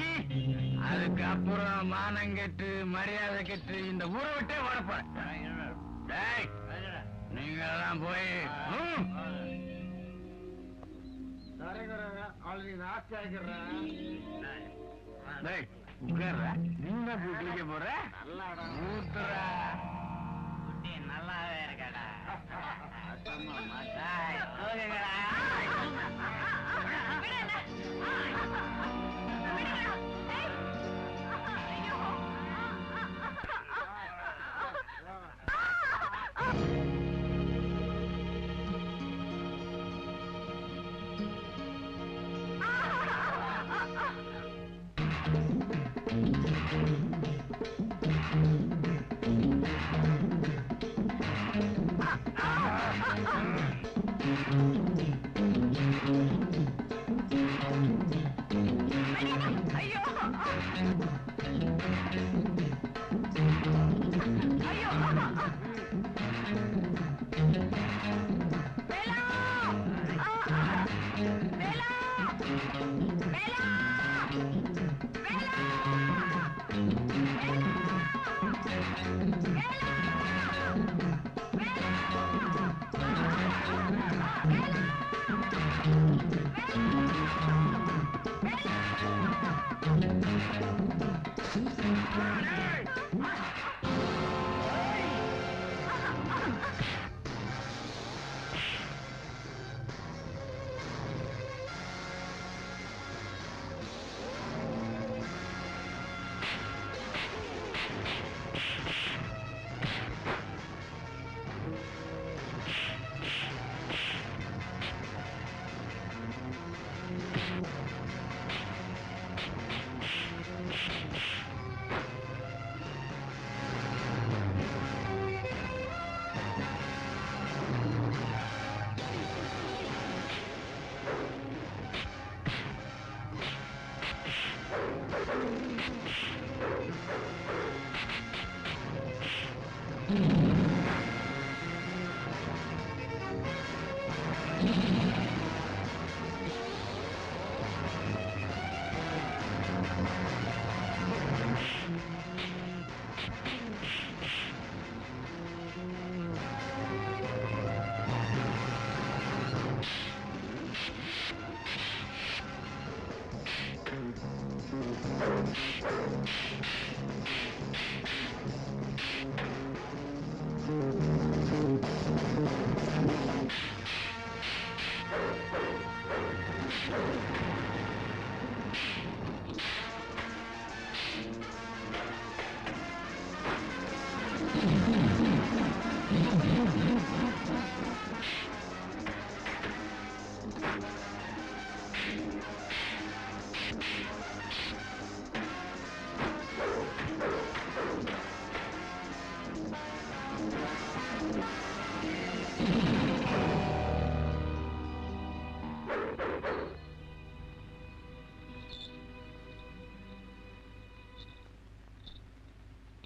அதுக்கப்புறம் மானம் கெட்டு மரியாதை கெட்டு இந்த ஊரை விட்டே வரப்போறேன். டேய், நீங்க எல்லாம் போய் நீங்க குளிக்க போற ஊத்துறா. நல்லாவே இருக்கடா.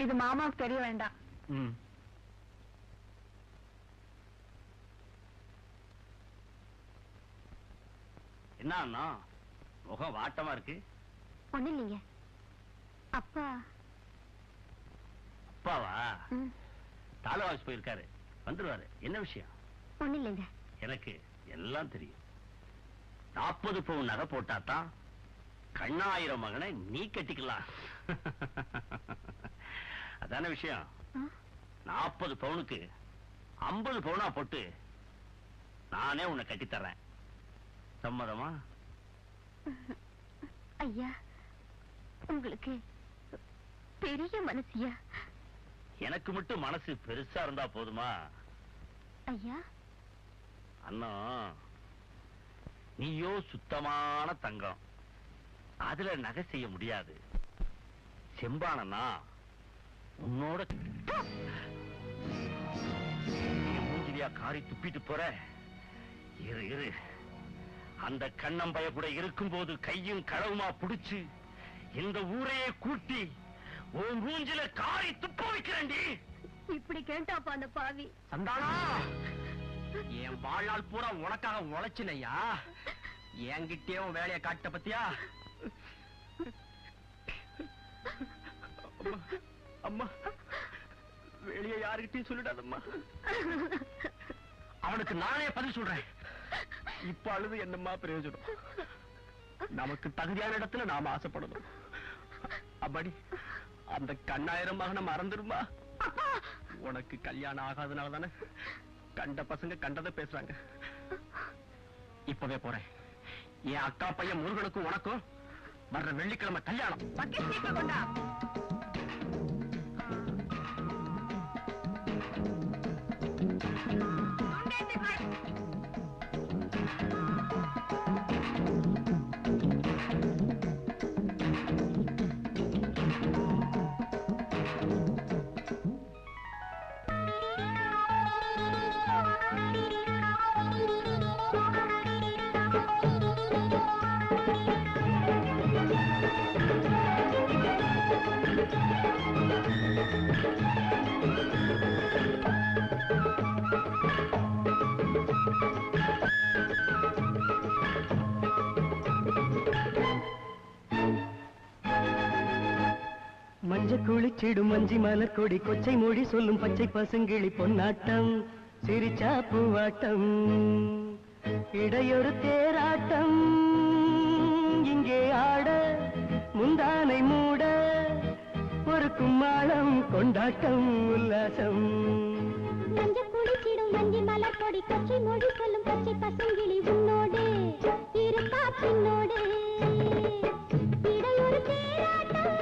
இது மாமாவுக்கு தெரிய வேண்டாம். என்ன முகம் வாட்டமா இருக்கு? ஒண்ணு இல்லைங்க. அப்பா அப்பாவா? தாலுவாஸ் போயிருக்காரு, வந்துருவாரு. என்ன விஷயம்? ஒண்ணு இல்லைங்க. எனக்கு எல்லாம் தெரியும். 40 பவுன் நகை போட்டாதான் கண்ணாயிரம் மகனை நீ கட்டிக்கலாம். அதான விஷயம். 40 பவுனுக்கு 50 பவுனா போட்டு நானே உன்னை கட்டித்தர்றேன். சம்மதமா? ஐயா, உங்களுக்கு பெரிய மனசியா? எனக்கு மட்டும் மனசு பெருசா இருந்தா போதுமா? ஐயா, அண்ணா நீயோ சுத்தமான தங்கம், அதுல நகை செய்ய முடியாது. செம்பானண்ணா உன்னோட மூஞ்சிலியா காரி துப்பிட்டு போற. இரு இரு, அந்த கண்ணம்பைய கூட இருக்கும்போது கையும் களவுமா புடிச்சு இந்த ஊரையே கூட்டி உன் மூஞ்சில காரி துப்ப வைக்கிறேன்டி. இப்படி கேட்டாப்பா அந்த பாவி. சந்தானா, என் வாழ்நாள் பூரா உனக்காக உழைச்சினையா, என்கிட்டயே உன் வேலையை காட்ட பத்தியா? அம்மா, வெளியே யாருக்கிட்டையும் சொல்லிடாதம்மா. அவனுக்கு நானே பதில் சொல்றேன். இப்ப அழுது என்னம்மா பிரயோஜனம்? நமக்கு தகுதியான இடத்துல நாம ஆசைப்படணும். அப்படி அந்த கண்ணாயிரம் மகனை மறந்துருமா? உனக்கு கல்யாணம் ஆகாதனால தானே கண்ட பசங்க கண்டதை பேசுறாங்க. இப்பவே போறேன். என் அக்கா பையன் முருகனுக்கும் உனக்கும் வர்ற வெள்ளிக்கிழமை கல்யாணம். கொண்டா. மஞ்ச குளிச்சிடும் மஞ்சி மலர் கொடி கொச்சை மொழி சொல்லும் பச்சை பசுங்கிளி பொன்னாட்டம் சிரிச்சா பூவாட்டம் இடையொரு தேராட்டம் இங்கே ஆட முந்தானை மூட ஒரு கும்மாளம் கொண்டாட்டம் உல்லாசம். மஞ்ச குளிச்சிடும் மஞ்சி மலர் கொடி கொச்சை மொழி சொல்லும் பச்சை பசுங்கிளி உன்னோடு இருக்கா பின்னோடு இடையொரு தேராட்டம்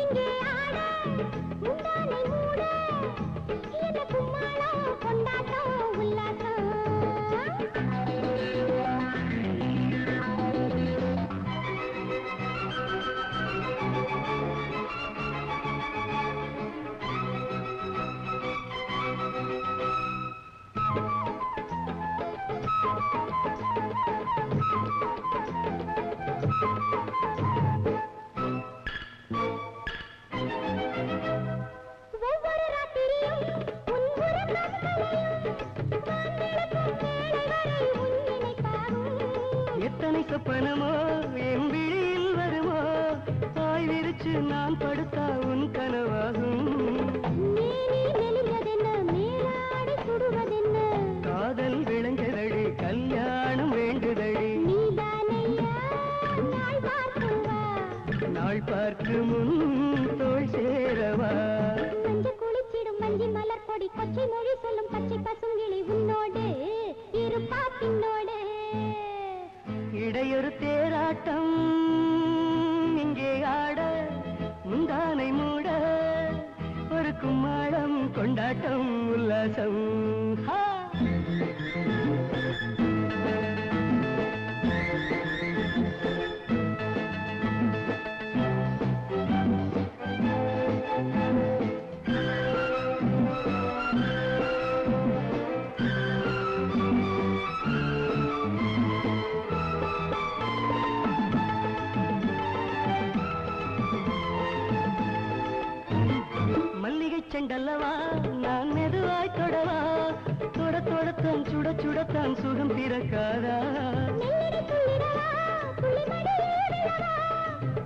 இங்கே ஆட முந்தானை மூட இந்த கும்மாளம் கொண்டாட்டம் உல்லாசம். ஒவ்வொரு ராத்திரியும் உன் உறக்கம் கலையும் வானிலக்கும் வேளை வரை உன் நினைப்பாகும். எத்தனை சொப்பனமோ என் விழியில் வருமோ பாய் விரிச்சு நான் படுத்தா உன் கனவாகும். மேனி மெலிந்ததென்ன மேலாடை சுடுவதென்ன காதல் விளங்குதடி கல்யாணம் வேண்டுதடி நீதானையா நாள் பார்க்கும் வா. நாள் பார்க்கு முன் தோள் சேரவா. மஞ்ச குளிச்சிடும் மஞ்சி மலர் கொடி கொச்சை மொழி சொல்லும் பச்சை பசுங்கிளி உன்னோடு இருப்பா பின்னோடு இடையொரு தேராட்டம் இங்கே ஆட முந்தானை மூட ஒரு கும்மாளம் கொண்டாட்டம் உல்லாசம். ஹா! மல்லிகை செண்டல்லவா நான் மெதுவாய் தொடவா தொட தொடத்தான் சுட சுடத்தான் சுகம் பிறக்காதா. மெல்லிடை துள்ளிடவா துளிமடி ஏறிடவா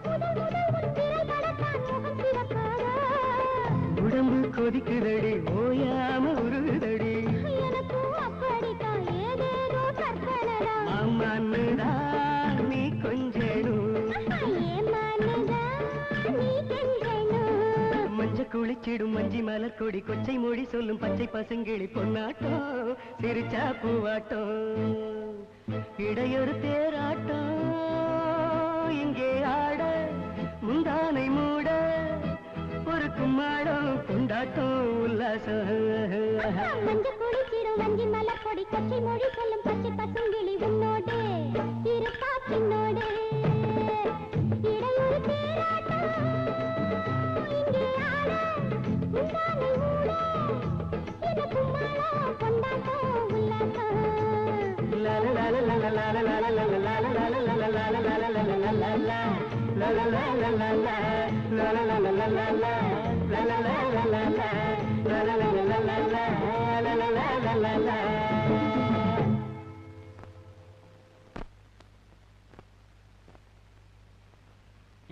முதல் முதல் உன் விரல் படத்தான் முகம் சிவக்காதா. உடம்பு கொதிக்குதடி ஓயாம உருகுதடி எனக்கும் அப்படித்தான் ஏதேதோ கற்பனடா. அம்மான்னுதான் நீ கொஞ்சேனும் ஏமானுதா நீ கெஞ்சணும். மஞ்ச குளிச்சிடும் மஞ்சி மலர் கொடி கொச்சை மொழி சொல்லும் பச்சை பசுங்கிளி பொன்னாட்டம் சிரிச்சா பூவாட்டம் இடையொரு தேராட்டம் இங்கே ஆட முந்தானை மூட ஒரு கும்மாளம் கொண்டாட்டம் உல்லாசம் மஞ்ச குடிச்சிடும் வஞ்சி மலர் கொடி கொச்சை மொழி சொல்லும் பச்சை பசுங்கிளி உன்னோடு இருக்கா பின்னோடு இடையூறு தேராட்டம் இங்கே ஆட முந்தானை ஊட இந்த கும்மாளம் கொண்டாட்டம் உல்லாசம்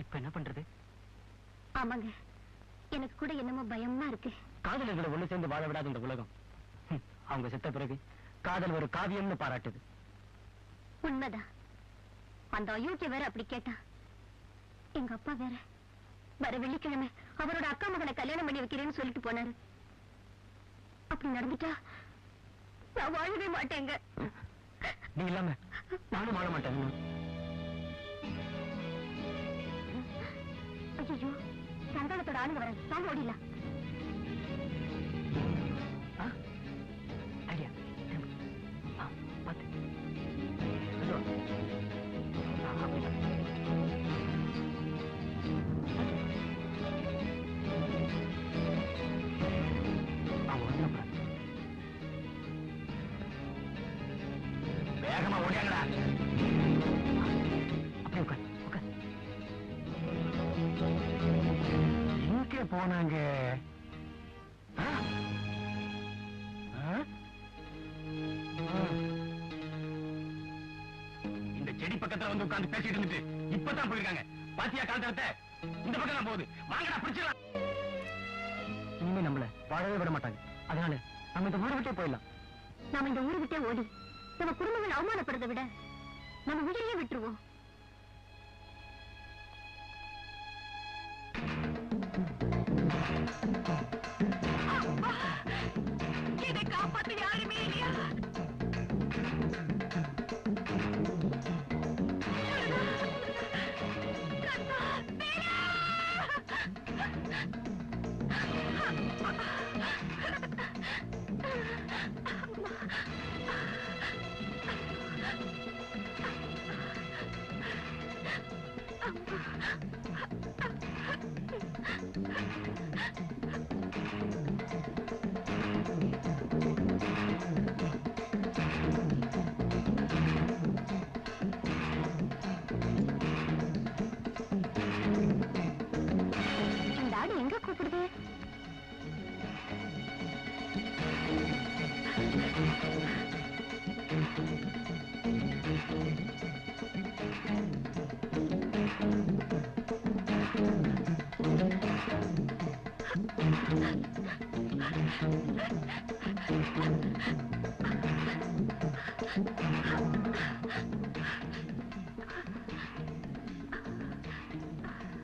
இப்ப என்ன பண்றது? ஆமாங்க, எனக்கு கூட என்னமோ பயமா இருக்கு. காதலர்களை ஒண்ணு சேர்ந்து வாழ விடாத இந்த உலகம் அவங்க செத்த பிறகு காதல் ஒரு காவியம்னு பாராட்டுது. உண்மைதான். அந்த அயோக்கிய வேற அப்படி கேட்டா. எங்க அப்பா வேற வர வெள்ளிக்கிழமை அவரோட அக்கா மகனை கல்யாணம் பண்ணி வைக்கிறேன்னு சொல்லிட்டு போனாரு. அப்படி நடந்துட்டா நான் வாழவே மாட்டேங்க. நீ இல்லாம நானும் வாழ மாட்டேன். ஐயோ, சந்தானத்தோட ஆளுங்க வர வாங்க ஓடிடலாம். ஐடியா பார்த்து வேகமா ஓடியாங்கடா. அப்படியே உட்கார் உட்கார். எங்க போனாங்க? இந்த செடி பக்கத்துல வந்து உட்கார்ந்து பேசிட்டு இருந்துட்டு இப்பதான் போயிருக்காங்க. பாத்தியா காலத்தை இந்த பக்கம் தான் போகுது. வாங்கடா பிடிச்சிடலாம். இனிமே நம்மள வாழவே விட மாட்டாங்க. அதனால நம்ம இந்த ஊரை விட்டே போயிடலாம். நாம இந்த ஊரை விட்டே ஓடி நம்ம குடும்பங்கள் அவமானப்படுறதை விட நம்ம வீட்டையே விட்டுருவோம். இதை காப்பாத்த யாருமே இல்லையா? எங்க கூப்பிடுது?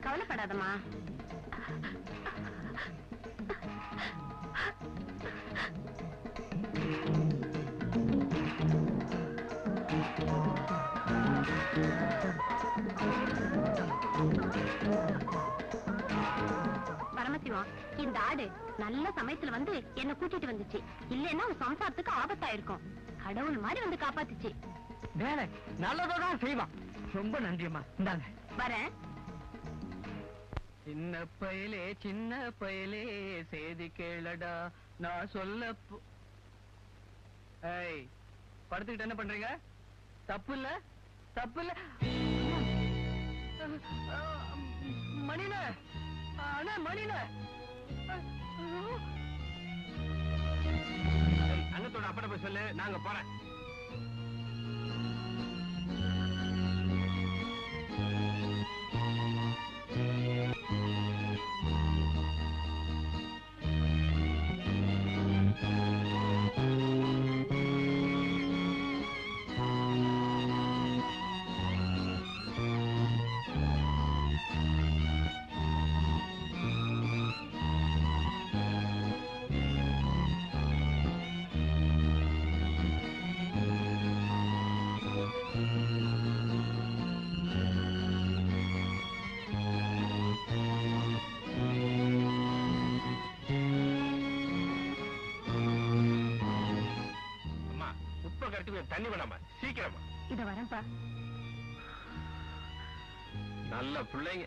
கவலைப்படாதம்மா. பரமசிவம், இந்த ஆடு நல்ல சமயத்துல வந்து என்ன கூட்டிட்டு வந்துச்சு. இல்லன்னா உன் சம்சாரத்துக்கு ஆபத்தா இருக்கும். கடவுள் மாதிரி வந்து காப்பாத்துச்சு. வேலை நல்லதான் செய்வான். ரொம்ப நன்றியம்மா. இந்தாங்க வரேன். சின்ன பயலே செய்தி கேளடா நான் சொல்ல. படுத்துக்கிட்டு என்ன பண்றீங்க? தப்பு இல்ல தப்பு இல்ல. மணில அண்ணா மணில அண்ணத்தோட அப்பட போய் சொல்லு, நாங்க போறேன். தண்ணி வேணாமா, சீக்கிரமா. இத வரேன்ப்பா. நல்ல பிள்ளைங்க.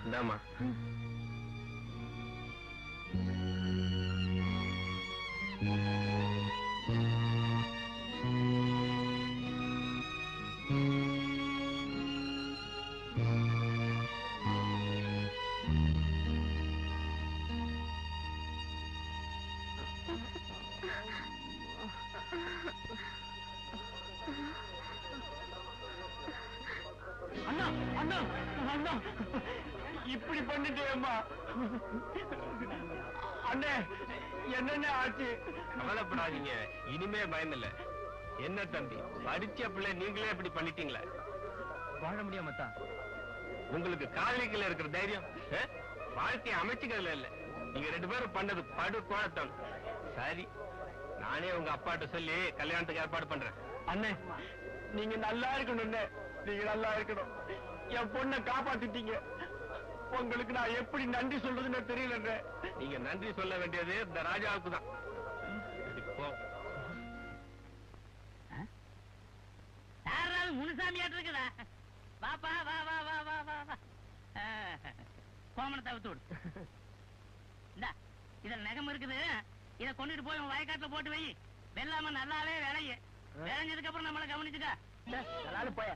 இந்தாமா. அண்ணா அண்ணா அண்ணா இப்படி பண்ணிட்டேம்மா. அண்ணே என்னென்ன ஆச்சு? கவலைப்படாதீங்க, இனிமே பயம் இல்ல. என்ன தம்பி, படிச்ச பிள்ளை நீங்களே இப்படி பண்ணிட்டீங்களே. வாழ முடியாமத்தா? உங்களுக்கு காதலிக்கல இருக்கிற தைரியம் வாழ்க்கையை அமைச்சுக்கிறதுல இல்ல. நீங்க 2 பேரும் பண்ணது படு கோழத்தம். சரி, நானே உங்க அப்பாட்ட சொல்லி கல்யாணத்துக்கு ஏற்பாடு பண்றேன். அண்ணே நீங்க நல்லா இருக்கணும். நீங்க நல்லா இருக்கணும். என் பொண்ணை காப்பாத்திட்டீங்க. உங்களுக்கு நான் எப்படி நன்றி சொல்றதுன்னு தெரியல. நீங்க நன்றி சொல்ல வேண்டியது இந்த ராஜாவுக்கு தான். முனுசாமியாட்டு இருக்குதா? வாப்பா, வா வா வா வா வா வா. கோமணத்தை அவுத்து விடு. இந்தா, இதுல நகம் இருக்குது. இத கொண்டுட்டு போய் உன் வயக்காட்டுல போட்டு வை. வெள்ளாம நல்லாவே விளைய. விளைஞ்சதுக்கு அப்புறம் நம்மள கவனிச்சுக்க. போய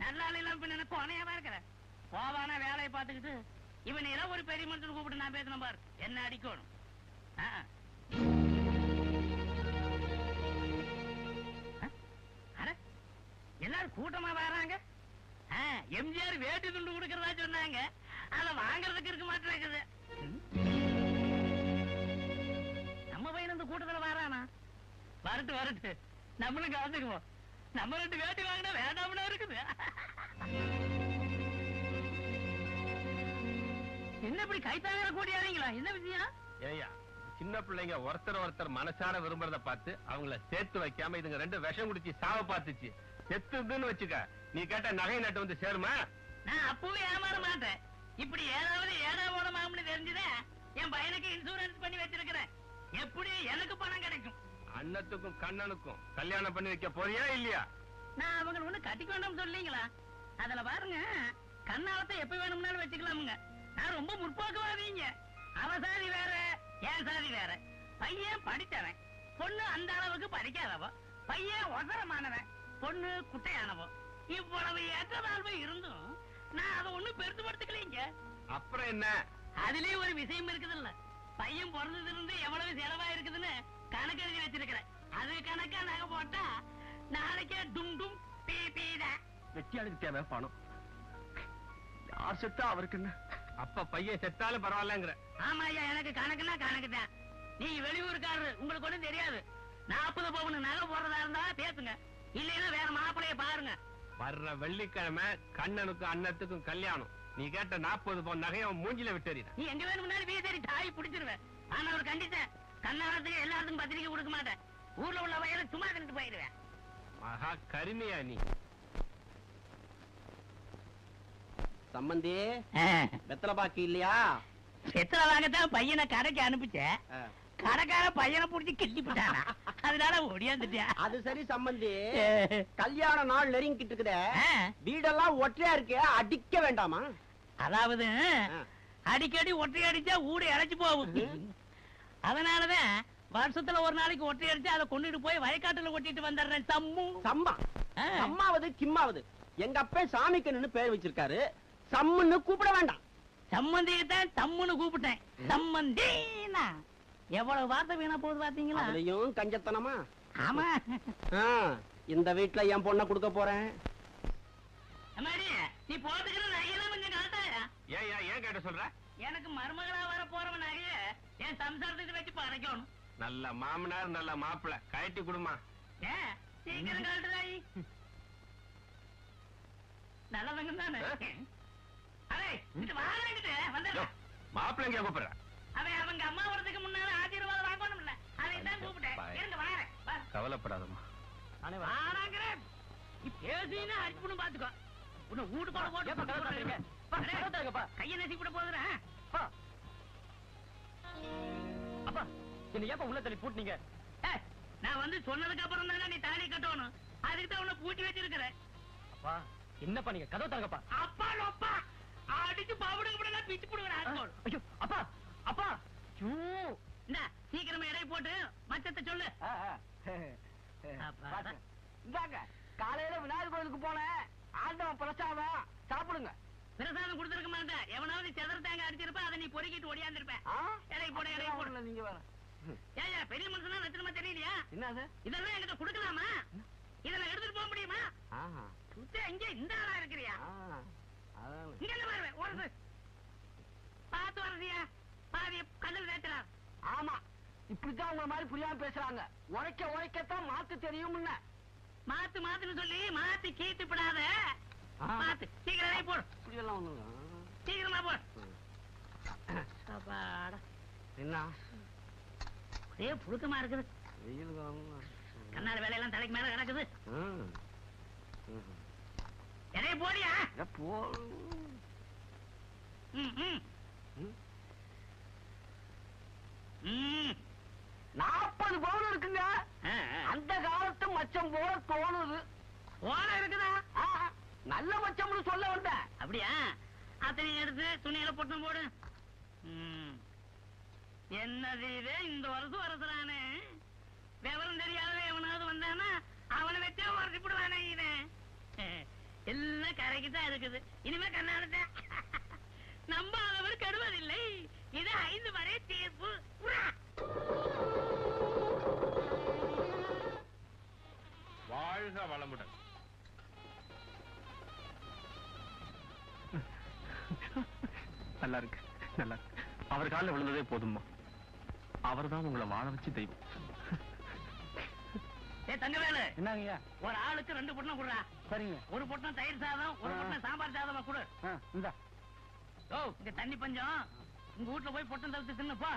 நல்லா இல்லாம பின்ன எனக்கு கொனையாவா இருக்கிற. போவானா வேலையை பார்த்துக்கிட்டு இவன் ஏதோ ஒரு பெரிய மனுஷன் கூப்பிட்டு நான் பேசணும் பாரு. என்ன அடிக்கணும். எல்லாரும் கூட்டமா வராங்க. எம்ஜிஆர் வேட்டி துண்டு கொடுக்கறதா சொன்னாங்க. அத வாங்கறதுக்கு இருக்க மாட்டேங்குது. நம்ம பையன் இந்த கூட்டத்துல வரானா? வரட்டு வரட்டு, நம்மளும் கலந்துக்குவோம். நம்ம 2 வேட்டி வாங்கினா வேண்டாம்னா இருக்குது. என்ன இப்படி கைத்தாங்க கூடியாதீங்களா? என்ன விஷயம்? ஏய்யா, சின்ன பிள்ளைங்க ஒருத்தர் மனசார விரும்புறத பார்த்து அவங்கள சேர்த்து வைக்காம இதுங்க 2 விஷம் குடிச்சு சாவ பார்த்துச்சு. செத்துதுன்னு வச்சுக்க, நீ கேட்ட நகை நட்டு வந்து சேருமா? நான் அப்பவே ஏமாற மாட்டேன். இப்படி ஏதாவது ஏடா ஓடமாம்னு தெரிஞ்சுதே என் பையனுக்கு இன்சூரன்ஸ் பண்ணி வச்சிருக்கிறேன். எப்படி எனக்கு பணம் கிடைக்கும். அண்ணத்துக்கும் கண்ணனுக்கும் கல்யாணம் பண்ணி வைக்க போறியா இல்லையா? நான் அவங்க ஒண்ணு கட்டிக்க வேண்டாம் சொல்லீங்களா? அதுல பாருங்க, கண்ணாலத்தை எப்ப வேணும்னாலும் வச்சுக்கலாமுங்க. நான் ரொம்ப முற்போக்குவாதீங்க. அவ சாதி வேற, என் சாதி வேற. பையன் படித்தவன், பொண்ணு அந்த அளவுக்கு படிக்காதவ. பையன் ஒசரமானவன், பொண்ணு குட்டையானவோ. இவ்வளவு ஏற்றதாழ்வு இருந்தும் நான் அதை ஒண்ணு பெருசுபடுத்திக்கலீங்க. அப்புறம் என்ன? அதுலயே ஒரு விஷயம் இருக்குது இல்ல. பையன் பிறந்ததுல இருந்து எவ்வளவு செலவா இருக்குதுன்னு கணக்கு எழுதி வச்சிருக்கிறேன். அது கணக்கா நகை போட்டா நாளைக்கே டும் டும் பீ பீதான். வெட்டியாளுக்கு தேவை பணம். யார் செத்தா அவருக்கு என்ன? அப்ப பையன் செத்தாலும் பரவாயில்லங்கிற. ஆமா ஐயா, எனக்கு கணக்குன்னா கணக்குதான். நீங்க வெளியூருக்காரரு, உங்களுக்கு ஒண்ணும் தெரியாது. 40 பவுன் நகை போடுறதா இருந்தா பேசுங்க, இல்லைன்னா வேற மாப்பிளைய பாருங்க. வர்ற வெள்ளிக்கிழமை கண்ணனுக்கும் அண்ணத்துக்கும் கல்யாணம். நீ கேட்ட 40 பவுன் நகையை மூஞ்சில விட்டுறீங்க. நீ எங்க வேணும்னாலும் வீசேரி தாய் பிடிச்சிருவேன். ஆனா ஒரு கண்டிஷன், கண்ணாரத்துக்கு எல்லாத்துக்கும் பத்திரிக்கை கொடுக்க மாட்டேன். ஊர்ல உள்ள வயல சும்மா தின்னுட்டு போயிடுவேன். மகா கருமையா நீ. சம்பந்தி வெத்தலை பாக்கி இல்லையா? வெத்தலை வாங்கத்தான் பையனை கடைக்கு அனுப்பிச்சேன். கடைக்கார பையனை புடிச்சு கிள்ளி போட்டானா, அதனால ஓடியாந்துட்டியா. அது சரி சம்பந்தி, கல்யாண நாள் நெருங்கிட்டு இருக்குதே, வீடெல்லாம் ஒற்றையா இருக்கே, அடிக்க வேண்டாமா? அதாவது அடிக்கடி ஒற்றை அடிச்சா ஊடு இழைச்சு போகும். அதனாலதான் வருஷத்துல ஒரு நாளைக்கு ஒற்றை அடிச்சு அதை கொண்டுட்டு போய் வயக்காட்டுல ஒட்டிட்டு வந்துடுறேன். சம்மா சம்மாவது கிம்மாவது, எங்க அப்பா சாமிக்கண்ணு பேர் வச்சிருக்காரு. சம்முன்னு கூப்பிட வேண்டாம். சம்மந்தியத்தான் தம்முன்னு கூப்பிட்டேன். சம்மந்தினா எவ்வளவு வார்த்தை வீணா போகுது பாத்தீங்களா? அதுலயும் கஞ்சத்தனமா. ஆமா, இந்த வீட்டுல என் பொண்ணை கொடுக்க போறேன். நீ போட்டுக்கிற நகையெல்லாம் கொஞ்சம் கலட்டாயா? ஏன் கேட்ட சொல்ற? எனக்கு மருமகளா வர போறவன் நகைய என் சம்சாரத்துக்கு வச்சு பறைக்கணும். நல்ல மாமனார் நல்ல மாப்பிள்ள, கழட்டி குடுமா. சீக்கிரம் கலட்டுறாயி. நல்லவங்க தானே. மாப்பிள்ள எங்க கூப்பிடுற? அவன் அவங்க அம்மா வரதுக்கு முன்னால ஆசீர்வாதம் வாங்கணும்ல, அதை தான் கூப்பிட்டேன். இருங்க வாரேன். கவலைப்படாதம்மா. பேசினா அடிப்புன்னு பாத்துக்கோ. உன்னை வீட்டு போட போட்டு கையை நசி விட போதுறேன். அப்பா என்ன ஏப்பா உள்ள தள்ளி பூட்டினீங்க? நான் வந்து சொன்னதுக்கு அப்புறம் தானே நீ தாலி கட்டணும். அதுக்கு தான் உன்னை பூட்டி வச்சிருக்கிறேன். அப்பா என்னப்பா நீங்க கதவு தரங்கப்பா. அப்பா லோப்பா அடிச்சு பாவடுங்க கூட பிச்சு போடுவேன். ஐயோ அப்பா அப்பா இந்த சீக்கிரமா இடைய போட்டு மச்சத்தை சொல்லு. இந்தாங்க காலையில விநாயகர் கோயிலுக்கு போனேன். ஆண்டவன் பிரசாதம் சாப்பிடுங்க. பிரசாதம் கொடுத்திருக்க மாட்டேன். எவனாவது செதற தேங்க அடிச்சிருப்ப அதை நீ பொறுக்கிட்டு ஒடியாந்துருப்பேன். இடைய போட நீங்க வேற ஏயா பெரிய மனுஷனா லட்சணமா தெரியலையா? என்னது இதெல்லாம் என்கிட்ட கொடுக்கலாமா? இதெல்லாம் எடுத்துட்டு போக முடியுமா? இங்க இந்த ஆளா இருக்கிறியா? இங்க என்ன வருவேன் ஒரு பார்த்து வரதியா பாதி கல்லில் தேய்க்கிறார். ஆமா இப்படித்தான் உங்க மாதிரி புரியாம பேசுறாங்க. உரைக்கத்தான் மாத்து தெரியும். மாத்து மாத்துன்னு சொல்லி மாத்தி கீட்டுப்படாத. மாத்து சீக்கிரம் போடு. இப்படியெல்லாம் ஒண்ணு சீக்கிரமா போடு. என்ன ஒரே புழுக்கமா இருக்குது. வெயில் கண்ணாடி வேலையெல்லாம் தலைக்கு மேல கிடக்குது. எதைய போடியா? போ 40 பவுன் இருக்குங்க. அந்த காலத்து மச்சம் போல தோணுது. ஓன இருக்குதா? நல்ல மச்சம்னு சொல்ல வந்தேன். அப்படியா? அத்தனை எடுத்து துணியில போட்டு போடு. என்னது இது இந்த வருஷம் வரசுறானே. விவரம் தெரியாத எவனாவது வந்தானா அவனை வச்சா உரசிப்பிடுவானே. எல்லாம் கரைக்கு தான் இருக்குது. இனிமே கண்ணாடத்த நம்பாதவர் கெடுவதில்லை. இது 5 வரை தீர்ப்பு. வாழ்க வளமுடன். நல்லா இருக்கு நல்லா இருக்கு. அவர் காலில் விழுந்ததே போதும்மா. அவர் தான் உங்களை வாழ வச்சு தெய்வம். தங்கவேலு என்னங்கய்யா? ஒரு ஆளுக்கு 2 பொட்டணம் குடுறா. சரிங்க. ஒரு பொட்டணம் தயிர் சாதம், ஒரு பொட்டணம் சாம்பார் சாதமா குடு. இந்த இங்க தண்ணி பஞ்சம். உங்க வீட்டுல போய் பொட்டம் தவிர்த்து தின்னுப்பா.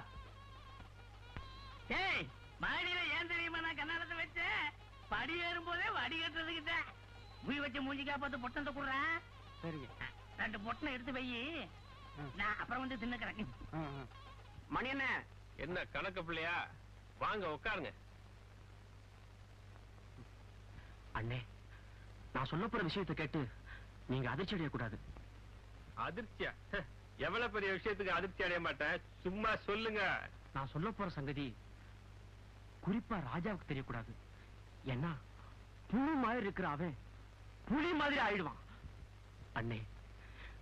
ஏய் மாடியில ஏன் தெரியுமா நான் கண்ணாடத்தை வச்சேன்? படி ஏறும் போதே வடி கட்டுறதுக்கிட்ட முய் வச்ச மூஞ்சி காப்பாத்து பொட்டத்தை குடுறேன். சரிங்க. 2 பொட்டணம் எடுத்து வை. நான் அப்புறம் வந்து தின்னுக்கிறேன். மணி என்ன என்ன கணக்கு பிள்ளையா? வாங்க உட்காருங்க. அண்ணே நான் சொல்ல போற விஷயத்தை கேட்டு நீங்க அதிர்ச்சி அடையக்கூடாது. அதிர்ச்சியா? எவ்வளவு பெரிய விஷயத்துக்கு அதிர்ச்சி அடைய மாட்டேன். சும்மா சொல்லுங்க. நான் சொல்ல போற சங்கதி குறிப்பா ராஜாவுக்கு தெரியக்கூடாது. ஏன்னா புலி மாதிரி இருக்கிற அவன் புலி மாதிரி ஆயிடுவான். அண்ணே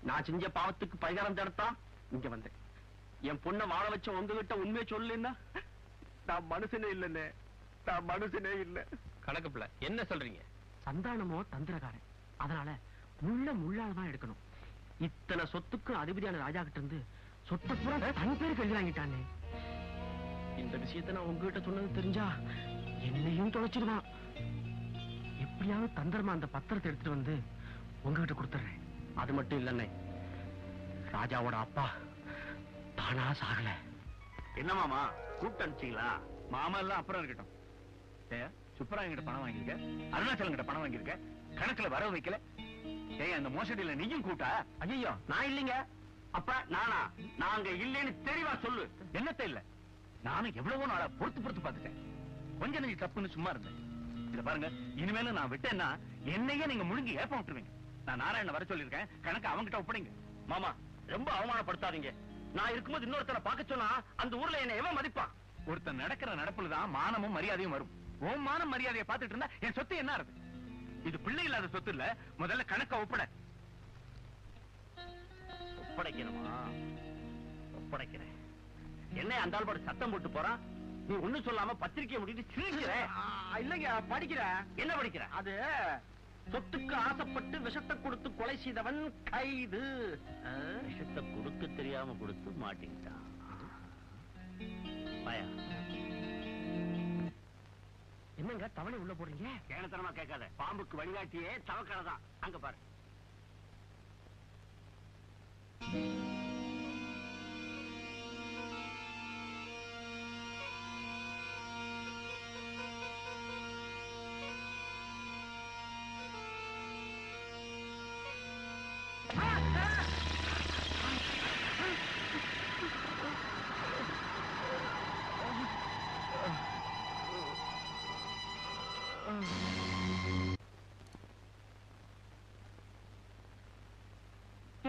நான் செஞ்ச பாவத்துக்கு பரிகாரம் தேடத்தான் இங்க வந்தேன். என் பொண்ணை வாழ வச்ச உங்ககிட்ட உண்மையை சொல்லுன்னா நான் மனுஷனே இல்லைன்னே. நான் மனுஷனே இல்ல. கணக்கு பிள்ளை என்ன சொல்றீங்க? சந்தானமோ தந்திரக்காரன். அதனால முள்ளாலதான் எடுக்கணும். இத்தனை சொத்துக்கு அதிபதியான ராஜா கிட்ட இருந்து சொத்தை பூரா தன் பேருக்கு எழுதி வாங்கிட்டானே. இந்த விஷயத்த நான் உங்ககிட்ட சொன்னது தெரிஞ்சா என்னையும் தொலைச்சிடுவான். எப்படியாவது தந்திரமா அந்த பத்திரத்தை எடுத்துட்டு வந்து உங்ககிட்ட கொடுத்துறேன். அது மட்டும் இல்லைன்னே, ராஜாவோட அப்பா தானா சாகல. என்ன மாமா கூப்பிட்டு அனுப்பிச்சீங்களா? மாமா எல்லாம் அப்புறம் இருக்கட்டும். சுப்பராயன் கிட்ட பணம் வாங்கியிருக்க, அருணாச்சலம் கிட்ட பணம் வாங்கியிருக்க, கணக்குல வர வைக்கல. ஏய் அந்த மோசடியில நீயும் கூட்டா? ஐயோ நான் இல்லைங்க. அப்ப நானா? நாங்க இல்லைன்னு தெளிவா சொல்லு. என்னத்த இல்ல? நானும் எவ்வளவோ நாளா பொறுத்து பார்த்துட்டேன். கொஞ்சம் நீங்க தப்புன்னு சும்மா இருந்தேன். இத பாருங்க, இனிமேல நான் விட்டேன்னா என்னையே நீங்க முழுங்கி ஏப்ப விட்டுருவீங்க. நான் நாராயண வர சொல்லியிருக்கேன். கணக்கு அவங்கிட்ட ஒப்படைங்க. மாமா ரொம்ப அவமானப்படுத்தாதீங்க. நான் இருக்கும்போது இன்னொருத்தரை பார்க்க சொன்னா அந்த ஊர்ல என்ன எவன் மதிப்பான்? ஒருத்தன் நடக்கிற நடப்புலதான் மானமும் மரியாதையும் வரும். ஓம் மானம் மரியாதையை பார்த்துட்டு இருந்தா என் சொத்து என்ன இருக்கு? இது பிள்ளை இல்லாத சொத்து இல்ல. முதல்ல கணக்க ஒப்படைக்கணுமா? ஒப்படைக்கிறேன். என்ன அந்த ஆள் பாட்டு சத்தம் போட்டு போறான்? நீ ஒண்ணும் சொல்லாம பத்திரிக்கை முடிட்டு சிரிக்கிற. இல்லைங்க படிக்கிற. என்ன படிக்கிற? அது சொத்துக்கு ஆசைப்பட்டு விஷத்தை கொடுத்து கொலை செய்தவன் கைது. விஷத்தை கொடுக்க தெரியாம கொடுத்து மாட்டிக்கிட்டான். என்னங்க தவளை உள்ள போறீங்க? கேனத்தனமா கேட்காத. பாம்புக்கு வழிகாட்டியே தவக்கலை தான். அங்க பாரு.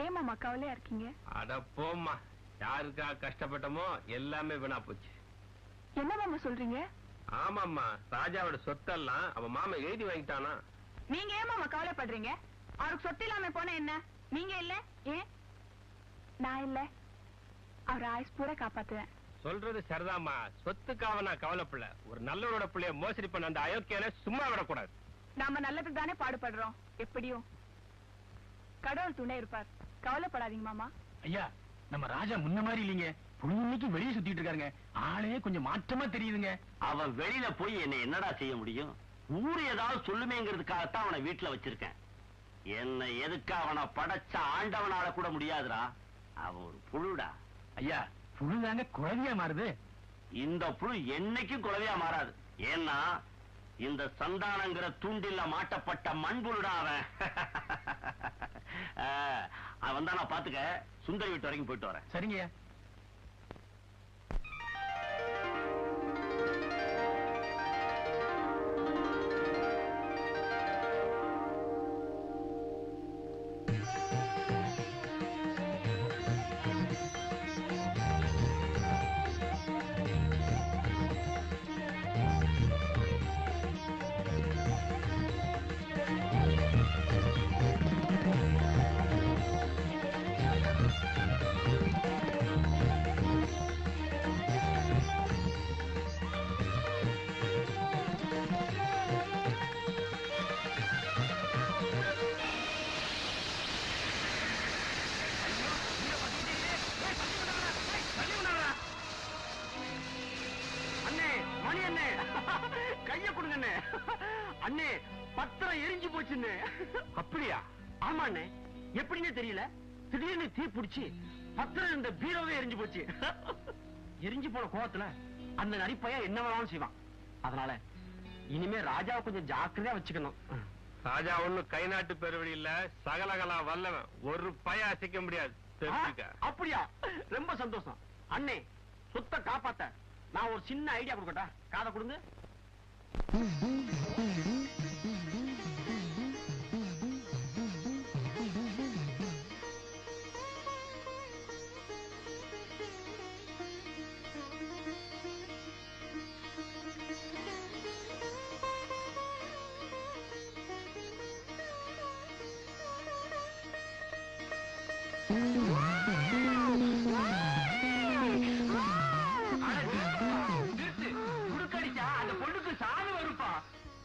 ஏன் மாமா கவலையா இருக்கீங்க? அட போம்மா, யாருக்கா கஷ்டப்பட்டமோ எல்லாமே வீணா போச்சு. என்ன மாமா சொல்றீங்க? ஆமாம்மா, ராஜாவோட சொத்தெல்லாம் அவன் மாமா எழுதி வாங்கிட்டானா. நீங்க ஏன் மாமா கவலைப்படுறீங்க? அவருக்கு சொத்து இல்லாம போன என்ன? நீங்க இல்ல ஏன்? நான் இல்ல, அவர் ஆயுஸ் பூரா காப்பாத்துவேன். சொல்றது சரிதாம்மா, சொத்துக்காக நான் கவலைப்படல. ஒரு நல்லவரோட பிள்ளைய மோசடி பண்ண அந்த அயோக்கியனை சும்மா விடக்கூடாது. நாம நல்லதுக்கு தானே பாடுபடுறோம். எப்படியும் கடவுள் துணை இருப்பார், கவலைப்படாதீங்க மாமா. ஐயா, நம்ம ராஜா முன்ன மாதிரி இல்லீங்க. பொழுதுக்கு வெளியே சுத்திட்டு இருக்காருங்க. ஆளே கொஞ்சம் மாற்றமா தெரியுதுங்க. அவன் வெளியில போய் என்ன என்னடா செய்ய முடியும்? ஊரு ஏதாவது சொல்லுமேங்கிறதுக்காகத்தான் அவனை வீட்டுல வச்சிருக்கேன். என்ன எதுக்கு அவனை படைச்ச ஆண்டவனால கூட முடியாதுடா. அவன் ஒரு புழுடா. ஐயா, புழுதாங்க குழந்தையா மாறுது. இந்த புழு என்னைக்கும் குழவையா மாறாது. ஏன்னா இந்த சந்தானங்கிற தூண்டில்ல மாட்டப்பட்ட மண்புழுடா அவன். அவன் தான் நான் பாத்துக்க. சுந்தரி வீட்டு வரைக்கும் போயிட்டு வரேன். சரிங்கய்யா. கைய கொடுங்க அண்ணே. பத்திரம் எரிஞ்சு போச்சுன்னு. அப்படியா? ஆமாண்ணே. எப்படின்னு தெரியல, திடீர்னு தீ பிடிச்சி பத்திரம் இந்த பீரோவே எரிஞ்சு போச்சு. எரிஞ்சு போன கோவத்துல அந்த நரிப்பைய என்ன வேணாலும் செய்வான். அதனால இனிமே ராஜாவை கொஞ்சம் ஜாக்கிரதையா வச்சுக்கணும். ராஜா ஒண்ணு கை நாட்டு பெருவழி இல்ல, சகலகலா வல்லவன். ஒரு பய அசைக்க முடியாது. அப்படியா? ரொம்ப சந்தோஷம் அண்ணே. சொத்தை காப்பாத்த நான் ஒரு சின்ன ஐடியா கொடுக்கட்டா? காதை கொடுங்க.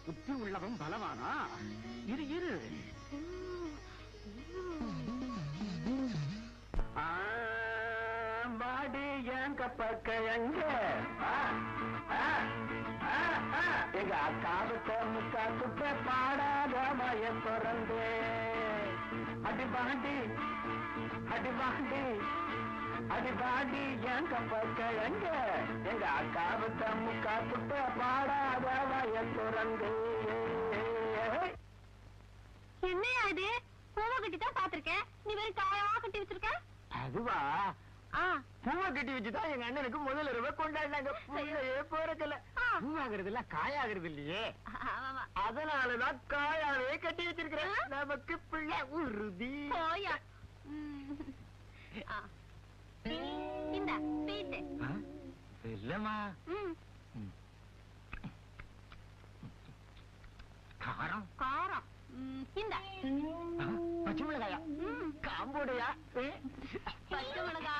புத்தி உள்ளவன் பலவானா? இரு இரு. பாடி என் கப்பக்கையங்க எங்க அக்காவுக்கு முக்கா குப்பை பாடாத மய பிறந்தே. அடி பாண்டி அடி பாண்டி அடி பாண்டி என் கப்பக்கையங்க எங்க அக்காவுக்கு முக்கா குப்பை பாடாத மய பிறந்தே. என்னையா இது? பூவை கட்டி தான் பாத்திருக்கேன், நீ வெறும் காயமா கட்டி வச்சிருக்க. அதுவா? பூவை கட்டி வச்சுதான் எங்க அண்ணனுக்கு முதல் இரவு கொண்டாடினாங்க. பூவையே போறதில்ல. பூவாகிறது இல்ல, காயாகிறது இல்லையே. அதனாலதான் காயாவே கட்டி வச்சிருக்கிறேன். நமக்கு பிள்ளை உறுதி. இந்த ஸ்வீட் இல்லம்மா. காரம் காரம். இந்த பச்சை மிளகாயா? காம்போடையா? பச்சை மிளகா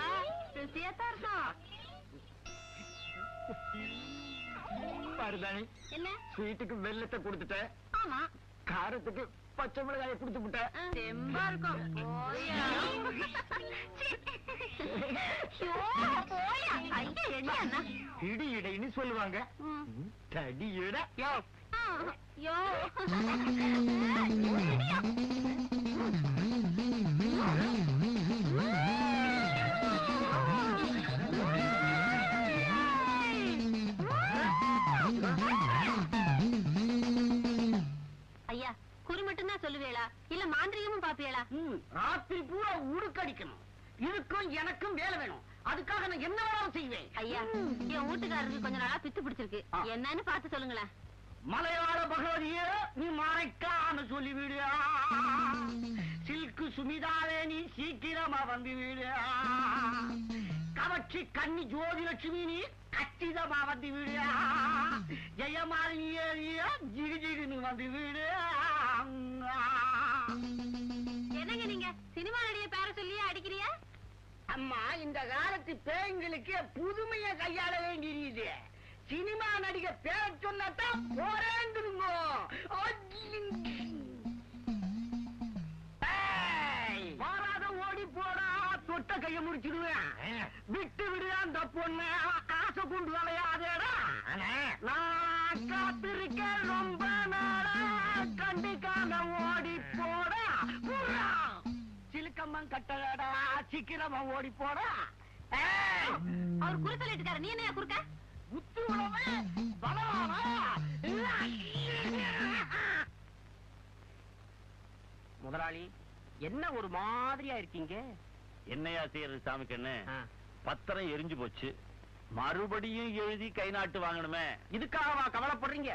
ருசியாத்தான் இருக்கும். பாருதானி, என்ன ஸ்வீட்டுக்கு வெல்லத்தை கொடுத்துட்டேன். ஆமா, காரத்துக்கு பச்சை மிளகாயை கொடுத்து விட்டேன். தெம்பா இருக்கும். போயா போயா. ஐயா என்ன அண்ணா? இடி இடைன்னு சொல்லுவாங்க. தடி இட. யோ ஐயா, குறி மட்டும்தான் சொல்லுவேளா இல்ல மாந்திரிகமும் பாப்பியலா? ராத்திரி பூரா உடுக்கடிக்கணும். இதுக்கும் எனக்கும் வேலை வேணும். அதுக்காக நான் என்ன வேணாலும் செய்வேன். ஐயா, என் வீட்டுக்காரருக்கு கொஞ்ச நாளா பித்து பிடிச்சிருக்கு. என்னன்னு பார்த்து சொல்லுங்களேன். மலையாள பகவதியே, நீ மறைக்காம சொல்லிவிடு. சில்கு சுமிதாவே நீ சீக்கிரமா வந்து விடு. கவர்ச்சி கண்ணி ஜோதிலட்சுமி நீ கச்சிதமா வந்து விடு. ஜெயமாலினியே ஜிகு ஜிகுன்னு வந்து விடு. என்னங்க நீங்க சினிமா நடிகை பேர சொல்லியே அடிக்கிறிய? அம்மா, இந்த காலத்து பேய்களுக்கு புதுமையை கையாள வேண்டியது. சினிமா நடிகை பேர சொன்னதான் போறேந்துருங்க. வாராத ஓடி போடா, தொட்ட கைய முடிச்சிடுவேன். விட்டு விடு அந்த பொண்ணு, ஆசை கொண்டு விளையாதேடா. நான் காத்திருக்கேன் ரொம்ப நாளா, கண்டிக்காம ஓடி போடா. சிலுக்கம்மன் கட்டடா, சீக்கிரமா ஓடி போடா. அவர் குறு சொல்லிட்டு இருக்காரு, நீ என்ன குறுக்க? புத்து உழவே பலவானா? முதலாளி, என்ன ஒரு மாதிரியா இருக்கீங்க? என்னையா செய்யறது சாமி கண்ணு? பத்திரம் எரிஞ்சு போச்சு, மறுபடியும் எழுதி கை நாட்டு வாங்கணுமே. இதுக்காகவா கவலைப்படுறீங்க?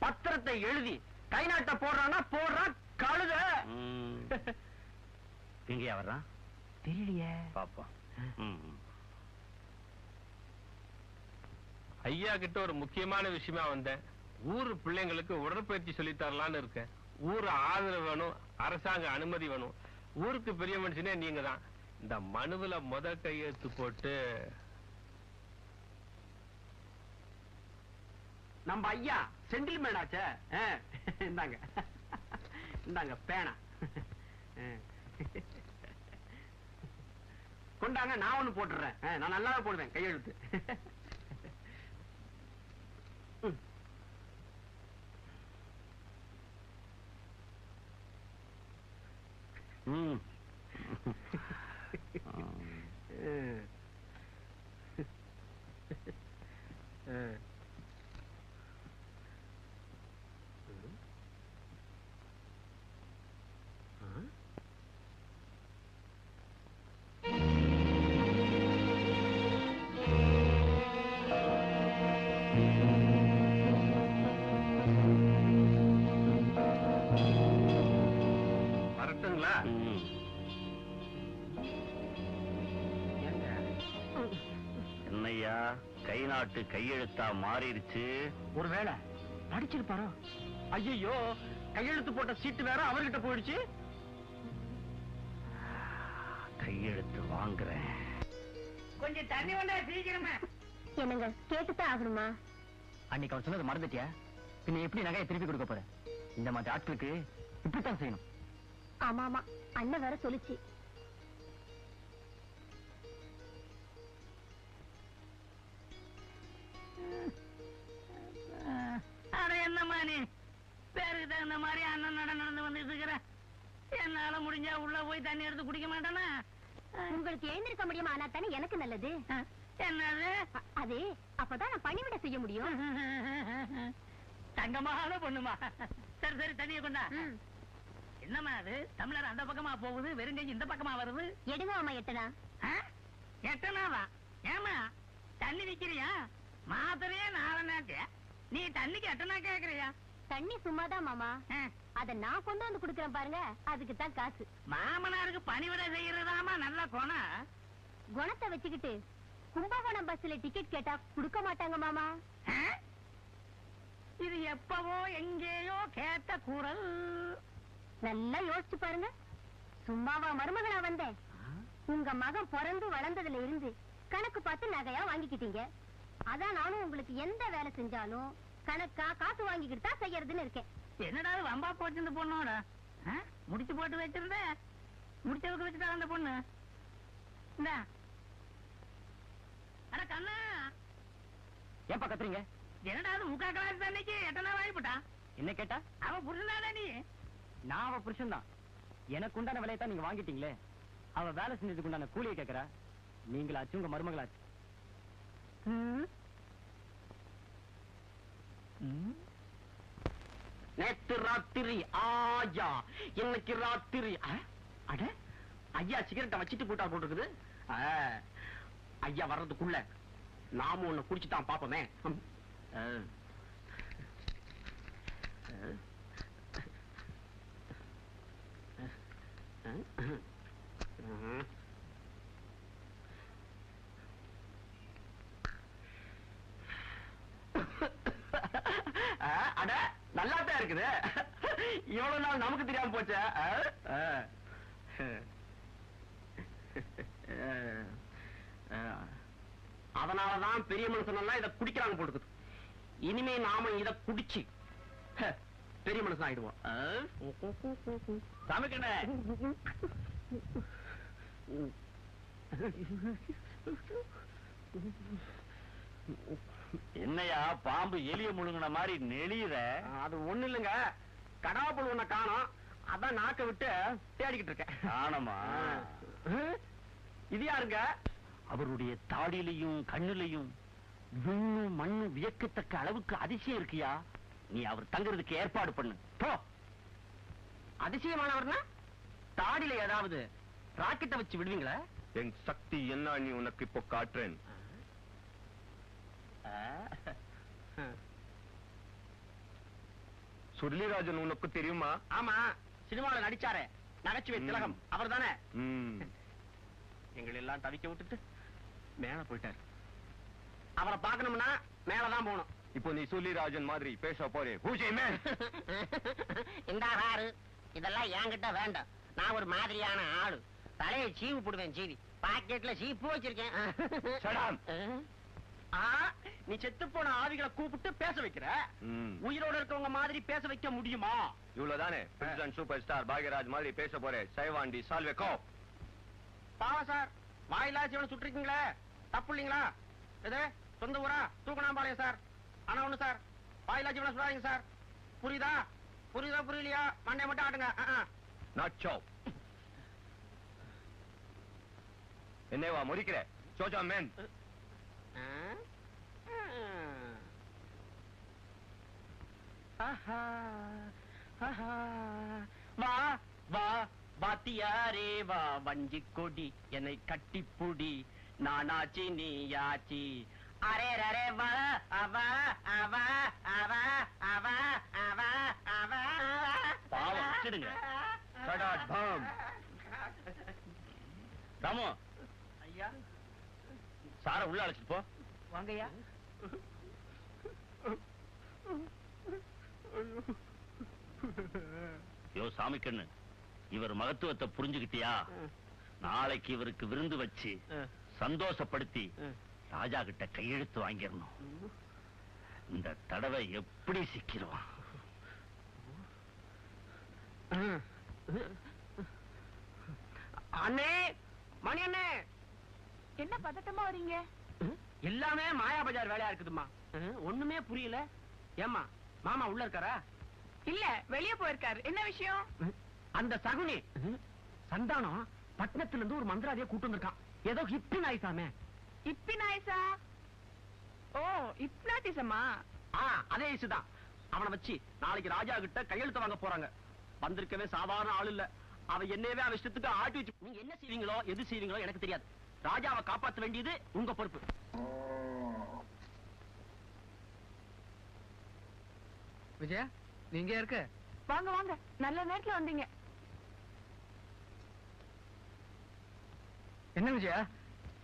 பத்திரத்தை எழுதி கை நாட்ட போடுறானா போடுறான் கழுத. எங்கயா வர்றான்? தெரியலையே. பாப்பா. ஐயா கிட்ட ஒரு முக்கியமான விஷயமா வந்தேன். ஊரு பிள்ளைங்களுக்கு உடற்பயிற்சி சொல்லி தரலான்னு இருக்கேன். ஊரு ஆதரவு வேணும், அரசாங்க அனுமதி வேணும். ஊருக்கு பெரிய மனுஷனே நீங்க தான். இந்த மனுவுல கையெழுத்து போட்டு நம்ம ஐயா செந்தில்மேன் ஆச்சே. இந்தாங்க இந்தாங்க பேனா கொண்டாங்க. நான் ஒண்ணு போட்டுறேன். நான் நல்லா போடுவேன் கையெழுத்து. வரட்டுங்களா? என்னையா கை நாட்டு கையெழுத்தா மாறிடுச்சு? ஒருவேளை படிச்சிருப்பாரோ? ஐயோ, கையெழுத்து போட்ட சீட்டு வேற அவர்கிட்ட போயிடுச்சு. கையெழுத்து வாங்குறேன். கொஞ்சம் தண்ணி வந்தா சீக்கிரமா. என்னங்க கேட்டுதான் ஆகணுமா? அன்னைக்கு அவர் சொன்னது மறந்துட்டியா? பின்ன எப்படி நகையை திருப்பி கொடுக்க போற? இந்த மாதிரி ஆட்களுக்கு இப்படித்தான் செய்யணும். ஆமா ஆமா, அண்ணன் வேற சொல்லுச்சு. அட என்னம்மா நீ பேருக்கு தகுந்த மாதிரி அண்ணன் நடந்து வந்துட்டு இருக்கிற. என்னால முடிஞ்சா உள்ள போய் தண்ணி எடுத்து குடிக்க மாட்டானா? உங்களுக்கு எழுந்திருக்க முடியுமா? ஆனா தானே எனக்கு நல்லது. என்னது அது? அப்பதான் நான் பணிவிட செய்ய முடியும். தங்கமான பொண்ணுமா. சரி சரி, தண்ணியை கொண்டா. என்னம்மா அது? தமிழர் அந்த பக்கமா போகுது, வெறுங்கை இந்த பக்கமா வருது. எடுங்க அம்மா எட்டனா. எட்டனாவா? ஏமா தண்ணி விக்கிறியா? மாத்திரையே நாலனாச்சு, நீ தண்ணிக்கு எட்டனா கேக்குறியா? தண்ணி சும்மாதான் மாமா, அத நான் கொண்டு வந்து குடுக்கறேன் பாருங்க, அதுக்கு தான் காசு. மாமனாருக்கு பணிவிட செய்யறதாமா நல்ல குணம். குணத்தை வச்சுக்கிட்டு கும்பகோணம் பஸ்ல டிக்கெட் கேட்டா குடுக்க மாட்டாங்க மாமா. இது எப்பவோ எங்கேயோ கேட்ட குரல். நல்லா யோசிச்சு பாருங்க. சும்மாவா மருமகளா வந்தேன்? உங்க மகன் பிறந்து வளர்ந்ததுல இருந்து கணக்கு பார்த்து நகையா வாங்கிக்கிட்டீங்க. அதான் நானும் உங்களுக்கு எந்த வேலை செஞ்சாலும் கணக்கா காசு வாங்கிக்கிட்டு தான் செய்யறதுன்னு இருக்கேன். என்னடா வம்பா போச்சு இந்த பொண்ணோட? முடிச்சு போட்டு வச்சிருந்த முடிச்சவுக்கு வச்சுட்டா அந்த பொண்ணு. அட கண்ணா, ஏப்பா கத்துறீங்க? என்னடா முக்கா கிளாஸ் அன்னைக்கு எட்டனா வாங்கிவிட்டா? என்ன கேட்டா? அவ புருஷனாடா நீ? நான் அவ புருஷன் தான். எனக்கு உண்டான வேலையை தான் நீங்க வாங்கிட்டீங்களே. அவ வேலை செஞ்சதுக்கு உண்டான கூலியை கேட்கறா. நீங்களாச்சு உங்க மருமகளாச்சு. நேத்து ராத்திரி ஆயா, இன்னைக்கு ராத்திரி. அட ஐயா சிகரெட்டை வச்சிட்டு போட்டா போட்டுருக்குது. ஐயா வர்றதுக்குள்ள நாம ஒண்ணு குடிச்சுதான் பாப்போமே. அட நல்லாத்தான் இருக்குது. இவ்வளவு நாள் நமக்கு தெரியாம போச்ச. அதனாலதான் பெரிய மனுஷன் இதை குடிக்கிறாங்க போட்டுக்குது. இனிமே நாம இத குடிச்சு பெரிய மனுஷன் ஆயிடுவோம். சமைக்கண என்னையா பாம்பு எலிய முழுங்கின மாதிரி நெளியுற? அது ஒண்ணு இல்லைங்க, கடாப்புள் ஒண்ண காணோம், அதான் நாக்க விட்டு தேடிக்கிட்டு இருக்கேன். ஆனமா? இது யாருங்க? அவருடைய தாடியிலையும் கண்ணுலையும் விண்ணும் மண்ணும் வியக்கத்தக்க அளவுக்கு அதிசயம் இருக்கியா. நீ அவர் தங்குறதுக்கு ஏற்பாடு பண்ணு போ. அதிசயமானவர்னா தாடியில ஏதாவது ராக்கெட்டை வச்சு விடுவீங்களா? என் சக்தி என்ன நீ உனக்கு இப்போ காட்டுறேன். சுருளிராஜன் உனக்கு தெரியுமா? ஆமா, சினிமால நடிச்சாரே நகைச்சுவை திலகம் அவர் தானே. எங்களை எல்லாம் தவிக்க விட்டுட்டு மேல போயிட்டாரு. அவரை பார்க்கணும்னா மேலதான் போகணும். இப்போ நீ சுருளிராஜன் மாதிரி பேச போறே. இந்த ஆறு இதெல்லாம் என்கிட்ட வேண்டாம். நான் ஒரு மாதிரியான ஆளு. தலையை சீவு போடுவேன். சீவி பாக்கெட்ல சீப்பு வச்சிருக்கேன். நீ செத்து போன ஆவிகளை கூப்பிட்டு பேச வைக்கிற. உயிரோட இருக்கவங்க மாதிரி பேச வைக்க முடியுமா? இவ்வளவுதானே பிரசிடென்ட் சூப்பர் ஸ்டார் பாக்யராஜ் மாதிரி பேச போறேன். சைவாண்டி சால்வேக்கோ. பாவம் சார், வாயிலா சிவனை சுட்டுருக்கீங்களே, தப்பு இல்லீங்களா? இது சொந்த ஊரா? தூக்கணாம்பாளையம் சார். ஆனா ஒண்ணு சார், வாயிலா சிவனை சுடாதீங்க சார். புரியுதா? புரியுதா புரியலையா? மண்டை மட்டும் ஆட்டுங்க. நாச்சோ என்னவா முறிக்கிற? சோஜா மேன். வா வா பாத்தியாரே வா வஞ்சி கொடி என்னை கட்டிப்புடி நானாச்சி நீயாச்சி. அரே ரே வா அவா அவா அவா அவா அவா அவா. பாவம் விட்டுடுங்க. ராமு ஐயா, சார உள்ள அழைச்சிட்டு போ. வாங்கய்யா. யோ சாமி கண்ணு, இவர் மகத்துவத்தை புரிஞ்சுக்கிட்டியா? நாளைக்கு இவருக்கு விருந்து வச்சு சந்தோஷப்படுத்தி ராஜா கிட்ட கையெழுத்து வாங்கிடணும். இந்த தடவை எப்படி சிக்கிடுவான்? அண்ணே, மணி அண்ணே. என்ன பதட்டமா வரீங்க? எல்லாமே மாயா பஜார் வேலையா இருக்குதுமா. ஒண்ணுமே புரியல. ஏமா மாமா உள்ள இருக்காரா? இல்ல, வெளியே போயிருக்காரு. என்ன விஷயம்? அந்த சகுனி சந்தானம் பட்டணத்துல இருந்து ஒரு மந்திராதியை கூட்டு வந்திருக்கான். ஏதோ ஹிப்னாயிசாமே. ஹிப்னாயிசா? ஓ, ஹிப்னாட்டிசமா? அதே இசுதான். அவனை வச்சு நாளைக்கு ராஜா கிட்ட கையெழுத்து வாங்க போறாங்க. வந்திருக்கவே சாதாரண ஆள் இல்ல. அவ என்னவே அவ இஷ்டத்துக்கு ஆட்டி வச்சு நீங்க என்ன செய்வீங்களோ எது செய்வீங்களோ எனக்கு தெரியாது. ராஜாவை காப்பாற்ற வேண்டியது உங்க பொறுப்பு. விஜயா, நீங்க இருக்க? வாங்க வாங்க, நல்ல நேரத்துல வந்தீங்க. என்ன விஜயா,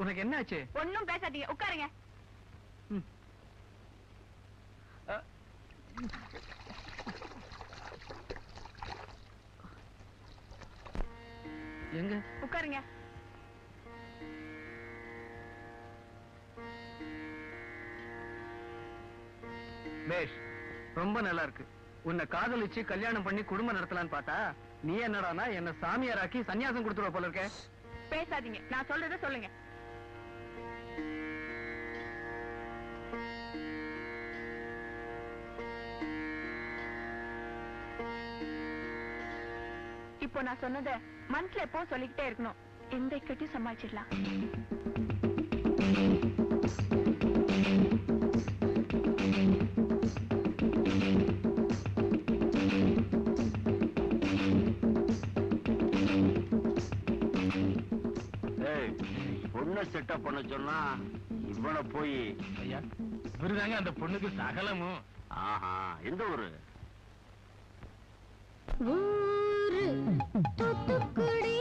உனக்கு என்ன ஆச்சு? ஒன்னும் பேசாதீங்க, உட்காருங்க. எங்க? உட்காருங்க. பேஷ், ரொம்ப நல்லா இருக்கு. உன்னை காதலிச்சு கல்யாணம் பண்ணி குடும்பம் நடத்தலான்னு பார்த்தா நீ என்னடானா என்ன சாமியாராக்கி சன்னியாசம் கொடுத்துருவ போல இருக்க. பேசாதீங்க, நான் சொல்றத சொல்லுங்க. இப்போ நான் சொன்னத மனசுல எப்போ சொல்லிக்கிட்டே இருக்கணும். எந்த கட்டி சமாளிச்சிடலாம். பொண்ணை செட்டப் பண்ண சொன்னா இவனை போய் ஐயா, இவருதாங்க அந்த பொண்ணுக்கு சகலமும். ஆஹா, எந்த ஊரு? ஊரு தூத்துக்குடி.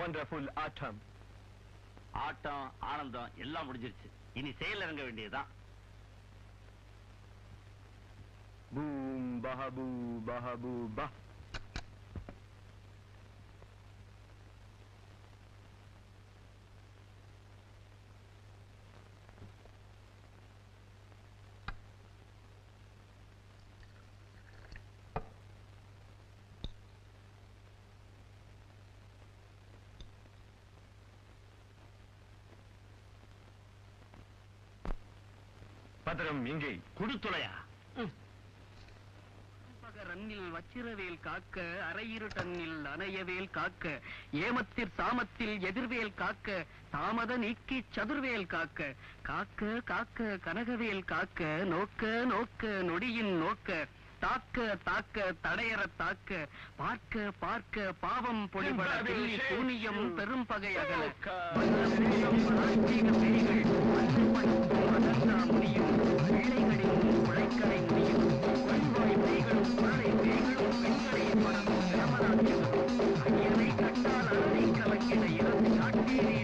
wonderful autumn. ஆட்டம் ஆனந்தம் எல்லாம் முடிஞ்சிருச்சு. இனி செயல் இறங்க வேண்டியதுதான். பூம் பஹபூ பஹபூ பா. பத்திரம் எங்கே? குடுத்துளையா? ரன்னில் வச்சிரவேல் காக்க, அரையிரு டன்னில் அணையவேல் காக்க, ஏமத்திற் சாமத்தில் எதிர்வேல் காக்க, தாமத நீக்கி சதுர்வேல் காக்க, காக்க காக்க கனகவேல் காக்க, நோக்க நோக்க நொடியின் நோக்க, தாக்க தாக்க தடையற தாக்க, பார்க்க பார்க்க பாவம் பொழிபட வெள்ளி சூனியம் பெரும் பகை அகல, முடியும் பிள்ளைகளின் உழைக்கடை முடியும் கொள்வாய் பேய்களும் குழலை பேய்களும் பெண்களை படமும் சிரமராட்சியும் ஐயனை கட்டால் அரணை கலக்கிட இறந்து காட்டீரே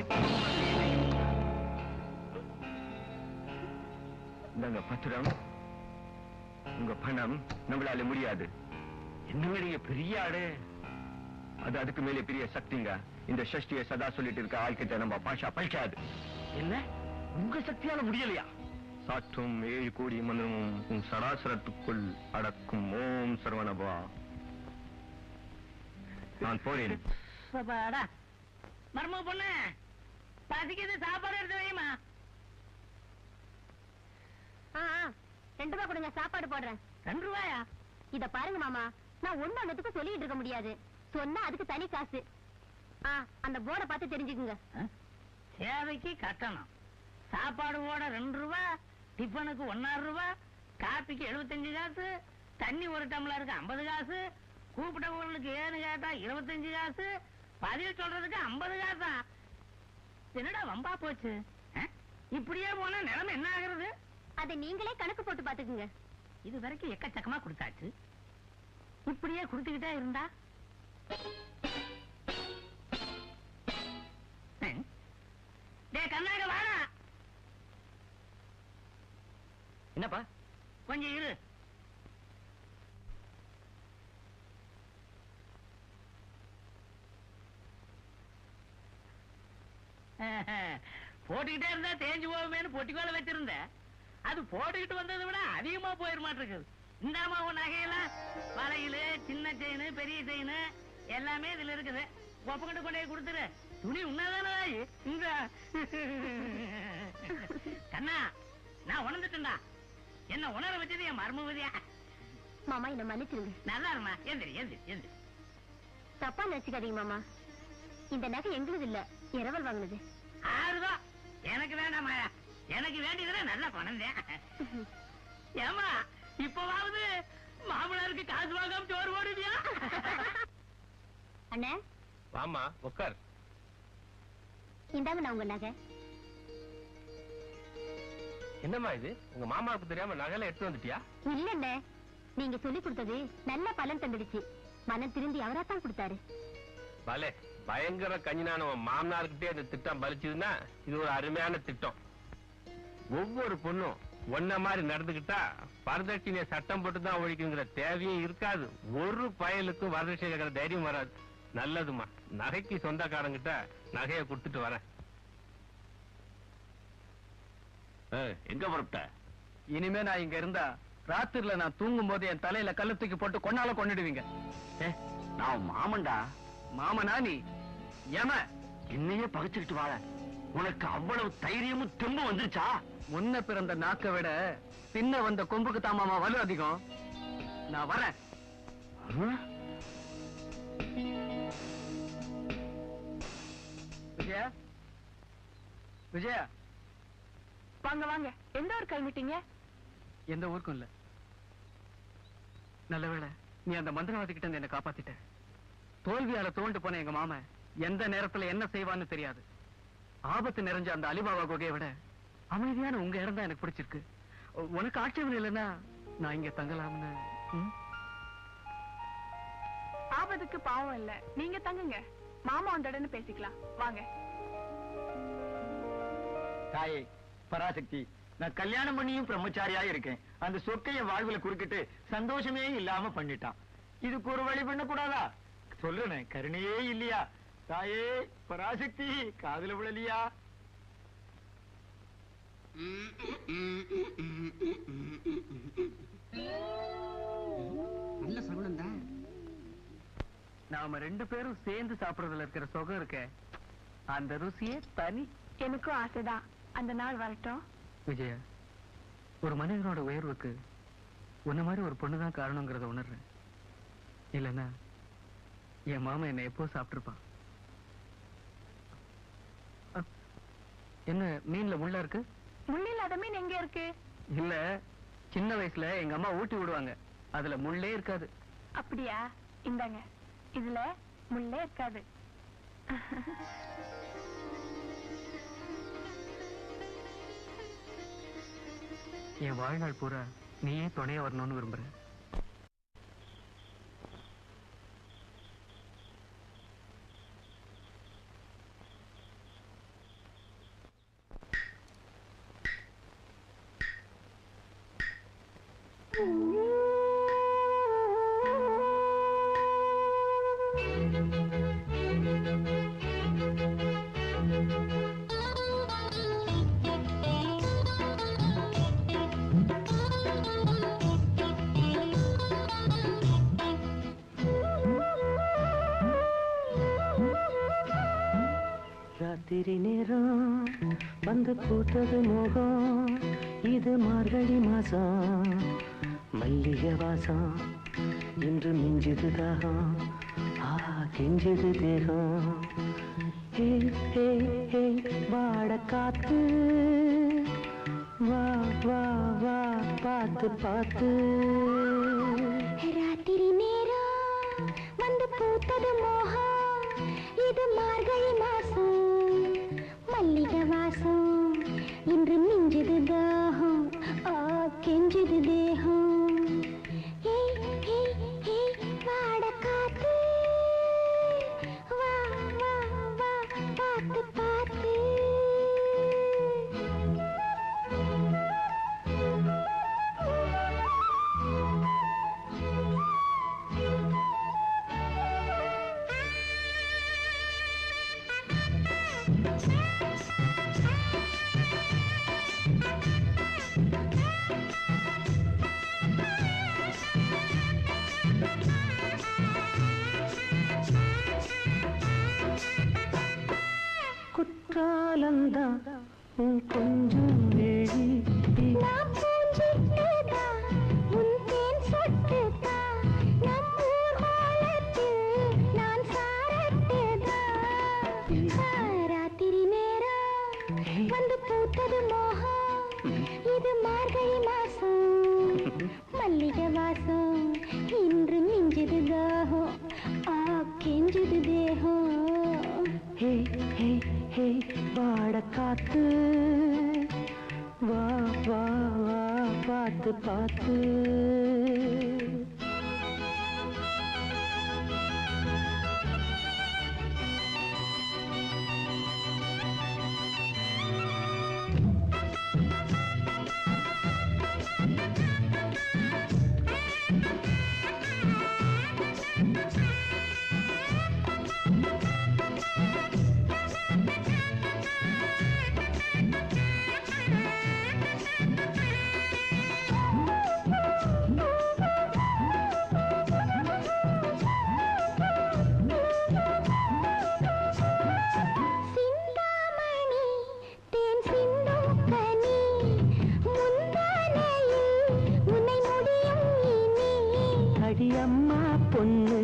நாங்க பத்திரம், உங்க பணம் நம்மளால முடியாது. என்னங்க பெரிய ஆடு? அது அதுக்கு மேலே பெரிய சக்திங்க. இந்த சஷ்டியை சதா சொல்லிட்டு இருக்க ஆள்கிட்ட நம்ம பாஷா பழிக்காது. என்ன உங்க சக்தியால முடியலையா? சாற்றும் 7 கோடி மந்திரமும் உன் சராசரத்துக்குள் அடக்கும் ஓம் சரவணபா. நான் போறேன். பாப்பாடா மர்ம பொண்ணு பசிக்குது, சாப்பாடு எடுத்து வைமா. 2 ரூபாய் கொடுங்க, சாப்பாடு போடுறேன். 2 ரூபாயா? இத பாருங்க மாமா, நான் ஒண்ணு சொல்லிட்டு இருக்க முடியாது. சொன்னா அதுக்கு தனி காசு. அந்த போர்டை பார்த்து தெரிஞ்சுக்குங்க. சேவைக்கு கட்டணம், சாப்பாடு போட 2 ரூபாய், டிஃபனுக்கு 1.5 ரூபாய், காப்பிக்கு 75 காசு, தண்ணி ஒரு டம்ளருக்கு 50 காசு, கூப்பிட்டவங்களுக்கு ஏன்னு கேட்டா 25 காசு, பதில் சொல்றதுக்கு 50 காசா? என்னடா வம்பா போச்சு. இப்படியே போனா நிலைமை என்ன ஆகுறது? அதை நீங்களே கணக்கு போட்டு பாத்துக்குங்க. இது வரைக்கும் எக்கச்சக்கமா கொடுத்தாச்சு, இப்படியே கொடுத்துக்கிட்டே இருந்தா கண்ணாக வாடா. என்னப்பா? கொஞ்சம் இரு. போட்டுக்கிட்டே இருந்தா தேஞ்சு போகுமேனு பொட்டிக்கோல வச்சிருந்த, அது போட்டுக்கிட்டு வந்ததை விட அதிகமா போயிட மாட்டிருக்கு. இந்தாமா உன் நகையெல்லாம், வளையலு, சின்ன செயின், பெரிய செயின் எல்லாமே இதுல இருக்குது. ஒப்பங்கிட்ட கொண்டே கொடுத்துரு. துணி உண்ணாதானே இந்த கண்ணா, நான் உணர்ந்துட்டேன்டா. என்ன உணர வச்சது என் மர்மவதியா. மாமா என்ன மன்னிச்சிருங்க. நல்லா இருமா. எந்திரி எந்திரி எந்திரி. தப்பா நினைச்சுக்காதீங்க மாமா, இந்த நகை எங்களுது இல்ல, இரவல் வாங்கினது. ஆறுதான் எனக்கு வேண்டாம் மாயா, எனக்கு வேண்டியதுல நல்ல பணம் தான். ஏமா இப்பவாவது மாமனாருக்கு காசு வாங்காம சோறு போடுவியா? அண்ணே வாமா உட்கார். இந்தாங்க நான் உங்க நகை. என்னம்மா இது, உங்க மாமாவுக்கு தெரியாம நகையில எடுத்து வந்துட்டியா? இல்லண்ணே, நீங்க சொல்லி கொடுத்தது நல்ல பலன் தந்துடுச்சு. மனம் திருந்தி அவராத்தான் கொடுத்தாரு. பலே, பயங்கர கஞ்சினான மாமனார்கிட்டே இந்த திட்டம் பலிச்சதுன்னா இது ஒரு அருமையான திட்டம். ஒவ்வொரு பொண்ணும் ஒன்ன மாதிரி நடந்துகிட்டா வரதட்சணையை சட்டம் போட்டுதான் ஒழிக்குங்கிற தேவையும் இருக்காது. ஒரு பயலுக்கும் வரதட்சணை கேட்கிற தைரியம் வராது. நல்லதுமா, நகைக்கு சொந்தக்காரங்கிட்ட நகையை கொடுத்துட்டு வரேன். எங்க புறப்பட்ட? இனிமே நான் இங்க இருந்தா ராத்திரில நான் தூங்கும் போது என் தலையில கல்ல தூக்கி போட்டு கொன்னால கொண்டுடுவீங்க. நான் மாமன்டா. மாமனா நீ? ஏம என்னையே பகைச்சுக்கிட்டு வாழ உனக்கு அவ்வளவு தைரியமும் தெம்பும் வந்துருச்சா? முன்ன பிறந்த நாக்க விட பின்ன வந்த கொம்புக்கு தான் மாமா வலு அதிகம். நான் வரேன். விஜயா, விஜயா, வாங்க வாங்க. எந்த ஊர் கிளம்பிட்டீங்க? எந்த ஊருக்கும் இல்ல. நல்லவேளை நீ அந்த மந்திரவாதி கிட்ட இருந்து என்ன காப்பாத்திட்ட. தோல்வியால தோண்டு போன எங்க மாமன் எந்த நேரத்துல என்ன செய்வான்னு தெரியாது. ஆபத்து நிறைஞ்ச அந்த அலிபாபா குகையை விட அமைதியான உங்க இடம் தான் எனக்கு பிடிச்சிருக்கு. உனக்கு ஆட்சேபம் இல்லைன்னா நான் இங்க தங்கலாம்னு. ஆபத்துக்கு பாவம் இல்ல, நீங்க தங்குங்க. மாமா வந்தோடனே பேசிக்கலாம். வாங்க. தாயே பராசக்தி, நான் கல்யாணம் பண்ணியும் பிரம்மச்சாரியா இருக்கேன். அந்த சொக்கைய வாழ்வுல குறுக்கிட்டு சந்தோஷமே இல்லாம பண்ணிட்டான். இதுக்கு ஒரு வழி பண்ண கூடாதா? சொல்லுனே, கருணையே இல்லையா? தாயே பராசக்தி, காதுல விழலியா? நல்ல சகுனம் தான். நாம 2 பேரும் சேர்ந்து சாப்பிடுறதுல இருக்கிற சுகம் இருக்க, அந்த ருசியே தனி. எனக்கும் ஆசைதான், அந்த நாள் வரட்டும். விஜயா, ஒரு மனிதனோட உயர்வுக்கு உன்ன மாதிரி ஒரு பொண்ணுதான் காரணங்கிறத உணர்றேன். இல்லன்னா என் மாமா என்ன எப்போ சாப்பிட்டுருப்பான். என்ன மீன்ல முள்ள இருக்கு? முள் இல்லாத மீன் எங்க இருக்கு? இல்ல, சின்ன வயசுல எங்க அம்மா ஊட்டி விடுவாங்க, அதுல முள்ளே இருக்காது. அப்படியா? இந்தாங்க, இதுல முள்ளே இருக்காது. என் வாழ்நாள் பூரா நீயே துணையா வரணும்னு விரும்புறேன். ராத்திரி நேரம் வந்து பூத்தது மோகம் இது மார்கழி மாசம் மல்லிகை வாசம் இன்று மிஞ்சுது தாகம் கெஞ்சுது தேகம் ஹே ஹே ஹே வாட காத்து வா வா வா பார்த்து பார்த்து ராத்திரி நேரம் வந்து பூத்தது மோகம் இது மார்கழி மாசம் மல்லிகை வாசம் இன்று மிஞ்சுது தாகம் கெஞ்சுது தேகம் ஹே ஹே ஹே வாட காத்து வா வா வா பார்த்து பார்த்து குற்றாலந்தான் கொஞ்சம் வேடி நான் பூஞ்சிட்டுதா உன் தேன் சொட்டுதா நம்மூர் மாலத்தில் நான் சாரட்டுதா ராத்திரி நேரம் வந்து பூத்தது மோகம் இது மார்கழி மாசம் மல்லிகை வாசம் இன்று மிஞ்சுது தாகம் கெஞ்சுது தேகம் ஹே ஹே ஹே வாட காத்து வா வா வா பார்த்து பார்த்து அடியம்மா பொண்ணு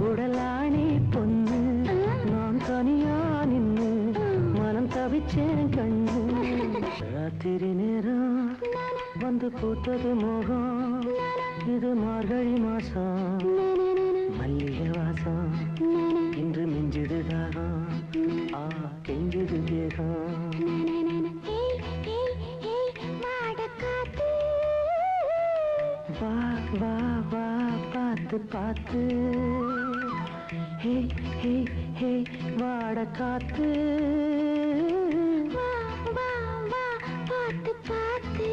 உடலானே பொண்ணு நான் தனியா நின்னு மனம் தவிச்சேன் கண்ணு ராத்திரி நேரம் வந்து பூத்தது மோகம் இது மார்கழி மாசம் மல்லிகை வாசம் இன்று மிஞ்சுது தாகம் கெஞ்சுது தேகம் வா வா வா பார்த்து பார்த்து ஹே ஹே ஹே வாட காத்து வா வா வா பார்த்து பார்த்து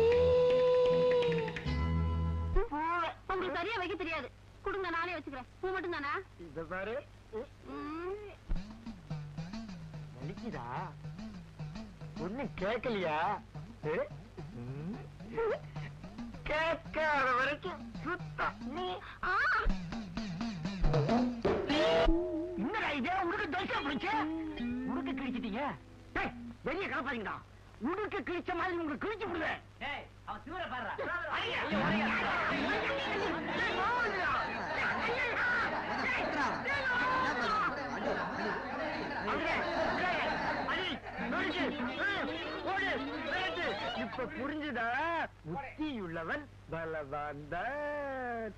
உங்களுக்கு சரியா வைக்க தெரியாது கொடுங்க நானே வச்சுக்கிறேன் பூ மட்டும் தானா இத பாரு வலிக்குதா ஒண்ணு கேட்கலையா கேட்காத வரைக்கும் சுத்தம் நீ என்னடா இதே உனக்கு தோசை பிடிச்ச உனக்கு கிழிச்சிட்டீங்க வெளியே கிளப்பாதீங்கடா உனக்கு கிழிச்ச மாதிரி உங்களுக்கு கிழிச்சு விடுவேன் அவன் தூர இப்ப புரிஞ்சுதா புத்தியுள்ளவன் பலவான்தான்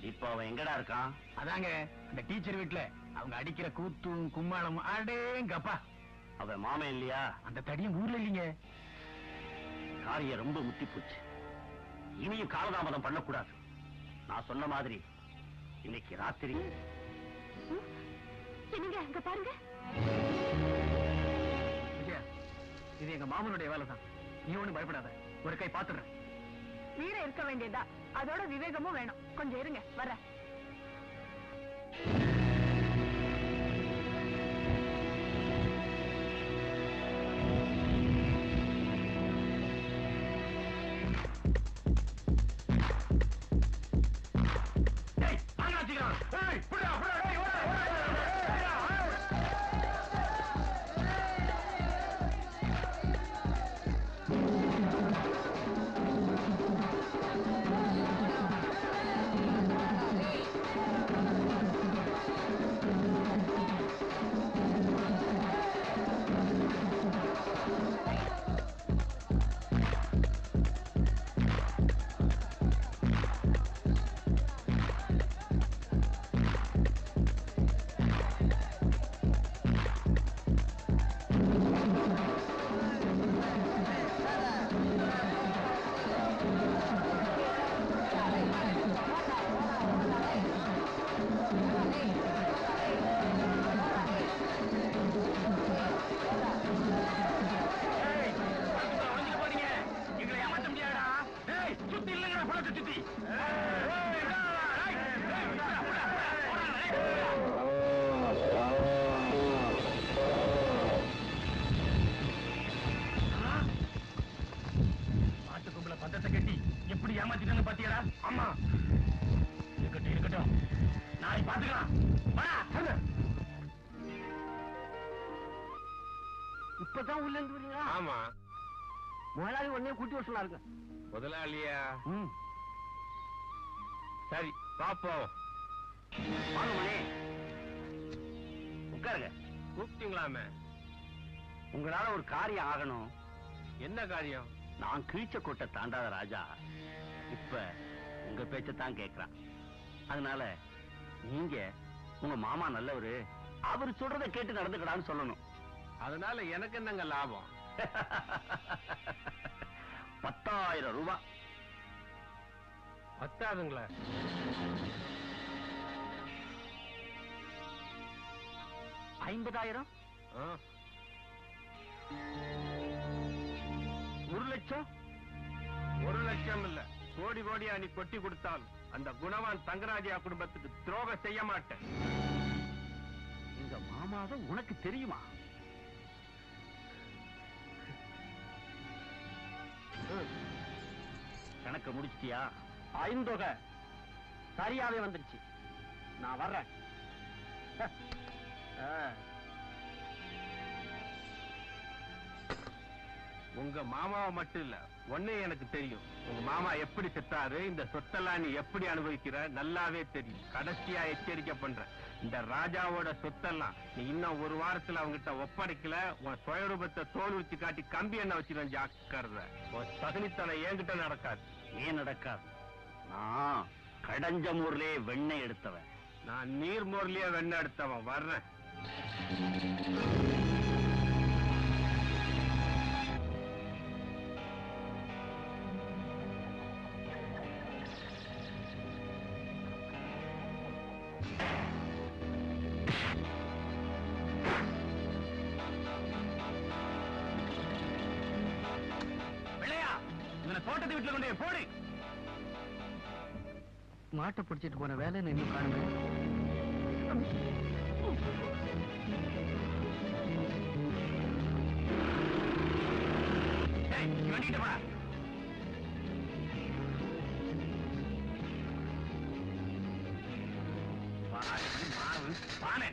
இப்போ அவன் எங்கடா இருக்கான்? அதாங்க அந்த டீச்சர் வீட்டுல அவங்க அடிக்கிற கூத்தும் கும்மாளம் அடேங்கப்பா. அவன் மாமன் இல்லையா? அந்த தடியும் ஊர்ல இல்லைங்க. காரியம் ரொம்ப முத்தி போச்சு. இனியும் காலதாமதம் பண்ணக்கூடாது. நான் சொன்ன மாதிரி இன்னைக்கு ராத்திரி என்னங்க அங்க பாருங்க. இது எங்க மாமனுடைய வேலை தான். நீ ஒண்ணு பயப்படாத, ஒரு கை பாத்துறேன். வீரம் இருக்க வேண்டியதா, அதோட விவேகமும் வேணும். கொஞ்சம் இருங்க, வர. பாத்துக்கலாம். இப்பதான் உள்ள இருந்து வரீங்களா? ஆமா. முதலாளி உடனே கூட்டி வர சொன்னாருங்க. முதலாளியா? சரி பாப்போம். வாங்க மணி, உட்காருங்க. கூப்பிட்டீங்களாமே? உங்களால ஒரு காரியம் ஆகணும். என்ன காரியம்? நான் கிழிச்ச கோட்டை தாண்டாத ராஜா இப்ப உங்க பேச்சத்தான் கேட்கிறான். அதனால நீங்க உங்க மாமா நல்லவரு, அவரு சொல்றதை கேட்டு நடந்துக்கடான்னு சொல்லணும். அதனால எனக்கு என்னங்க லாபம்? 10,000 ரூபாய். பத்தாதுங்களா? $50,000? 1 லட்சம்? 1 லட்சம் இல்ல, கோடி கோடியா நீ கொட்டி கொடுத்தால் அந்த குணவான் தங்கராஜா குடும்பத்துக்கு துரோகம் செய்ய மாட்டேன். எங்க மாமாவை உனக்கு தெரியுமா? கணக்க முடிச்சிட்டியா? ஐந்தொகை சரியாவே வந்துருச்சு. நான் வர்றேன். உங்க மாமாவை மட்டும் இல்ல, ஒன்னே எனக்கு தெரியும். உங்க மாமா எப்படி செத்தாரு, இந்த சொத்தெல்லாம் நீ எப்படி அனுபவிக்கிற நல்லாவே தெரியும். கடைசியா எச்சரிக்கை பண்ற, இந்த ராஜாவோட சொத்தெல்லாம் நீ இன்னும் 1 வாரத்துல அவங்கிட்ட ஒப்படைக்கல, உன் சுயரூபத்தை தோல் வச்சு காட்டி கம்பி எண்ணெய் வச்சிருவேன். ஜாக்கிரதை. உன் தகுனித்தனை என்கிட்ட நடக்காது. ஏன் நடக்காது? நான் கடஞ்சமூர்லே வெண்ணெய் எடுத்தவன். நான் நீர்மோர்லயே வெண்ணெய் எடுத்தவன். வர்றேன். தோட்டத்தை வீட்டுல கொண்டே போடு. மாட்டை பிடிச்சிட்டு போன வேலை இன்னும் காணுமே. வண்டிட்டு போடா. பானை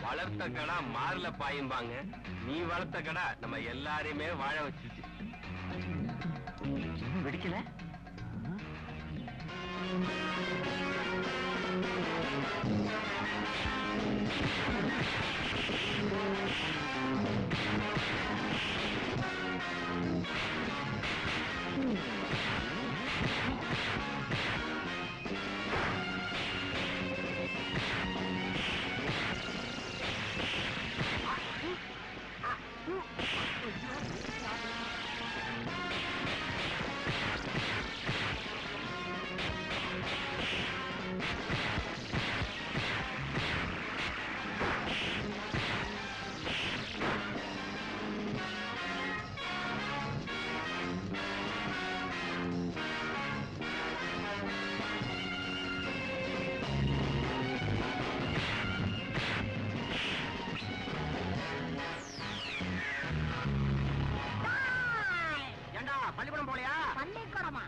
வளர்த்த கடா மாறல பாயும்பாங்க. நீ வளர்த்த கடா நம்ம எல்லாரையுமே வாழ வச்சிருச்சு. வெடிக்கல. பள்ளிக்கூடம் போலையா? பள்ளிக்கூடமா?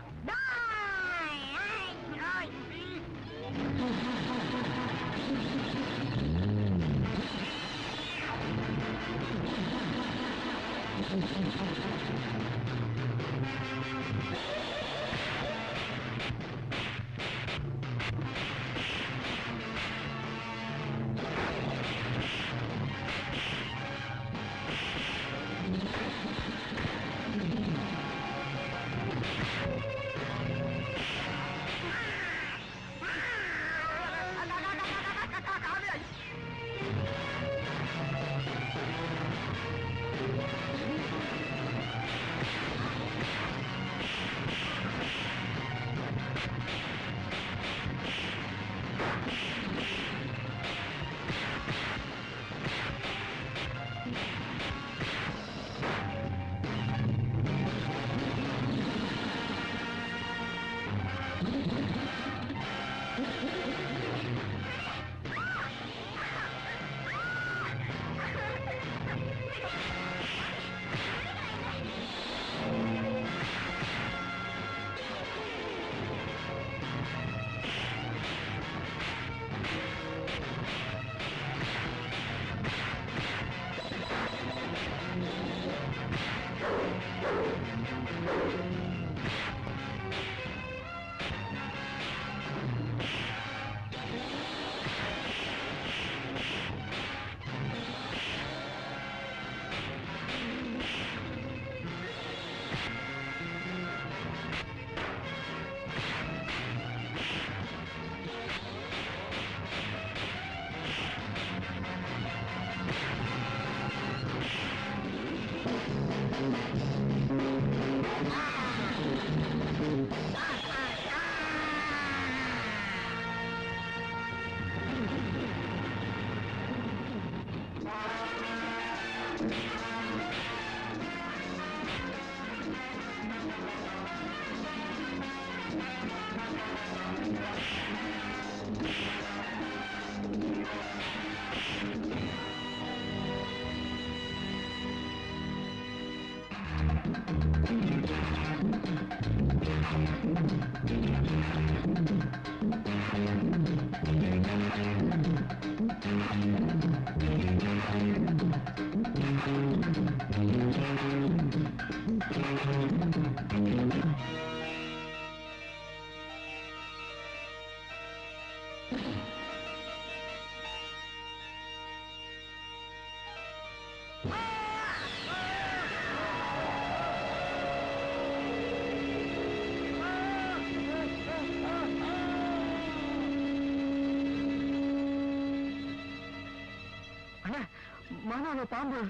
மானாவ பாம்பு.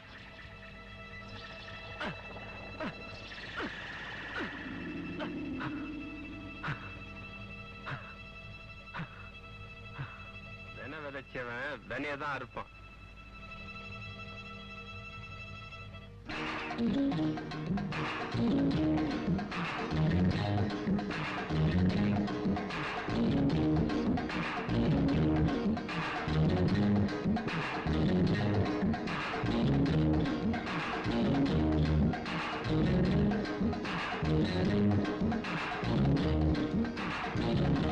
வென விதைச்சவன் வெனையதான் இருப்பான்.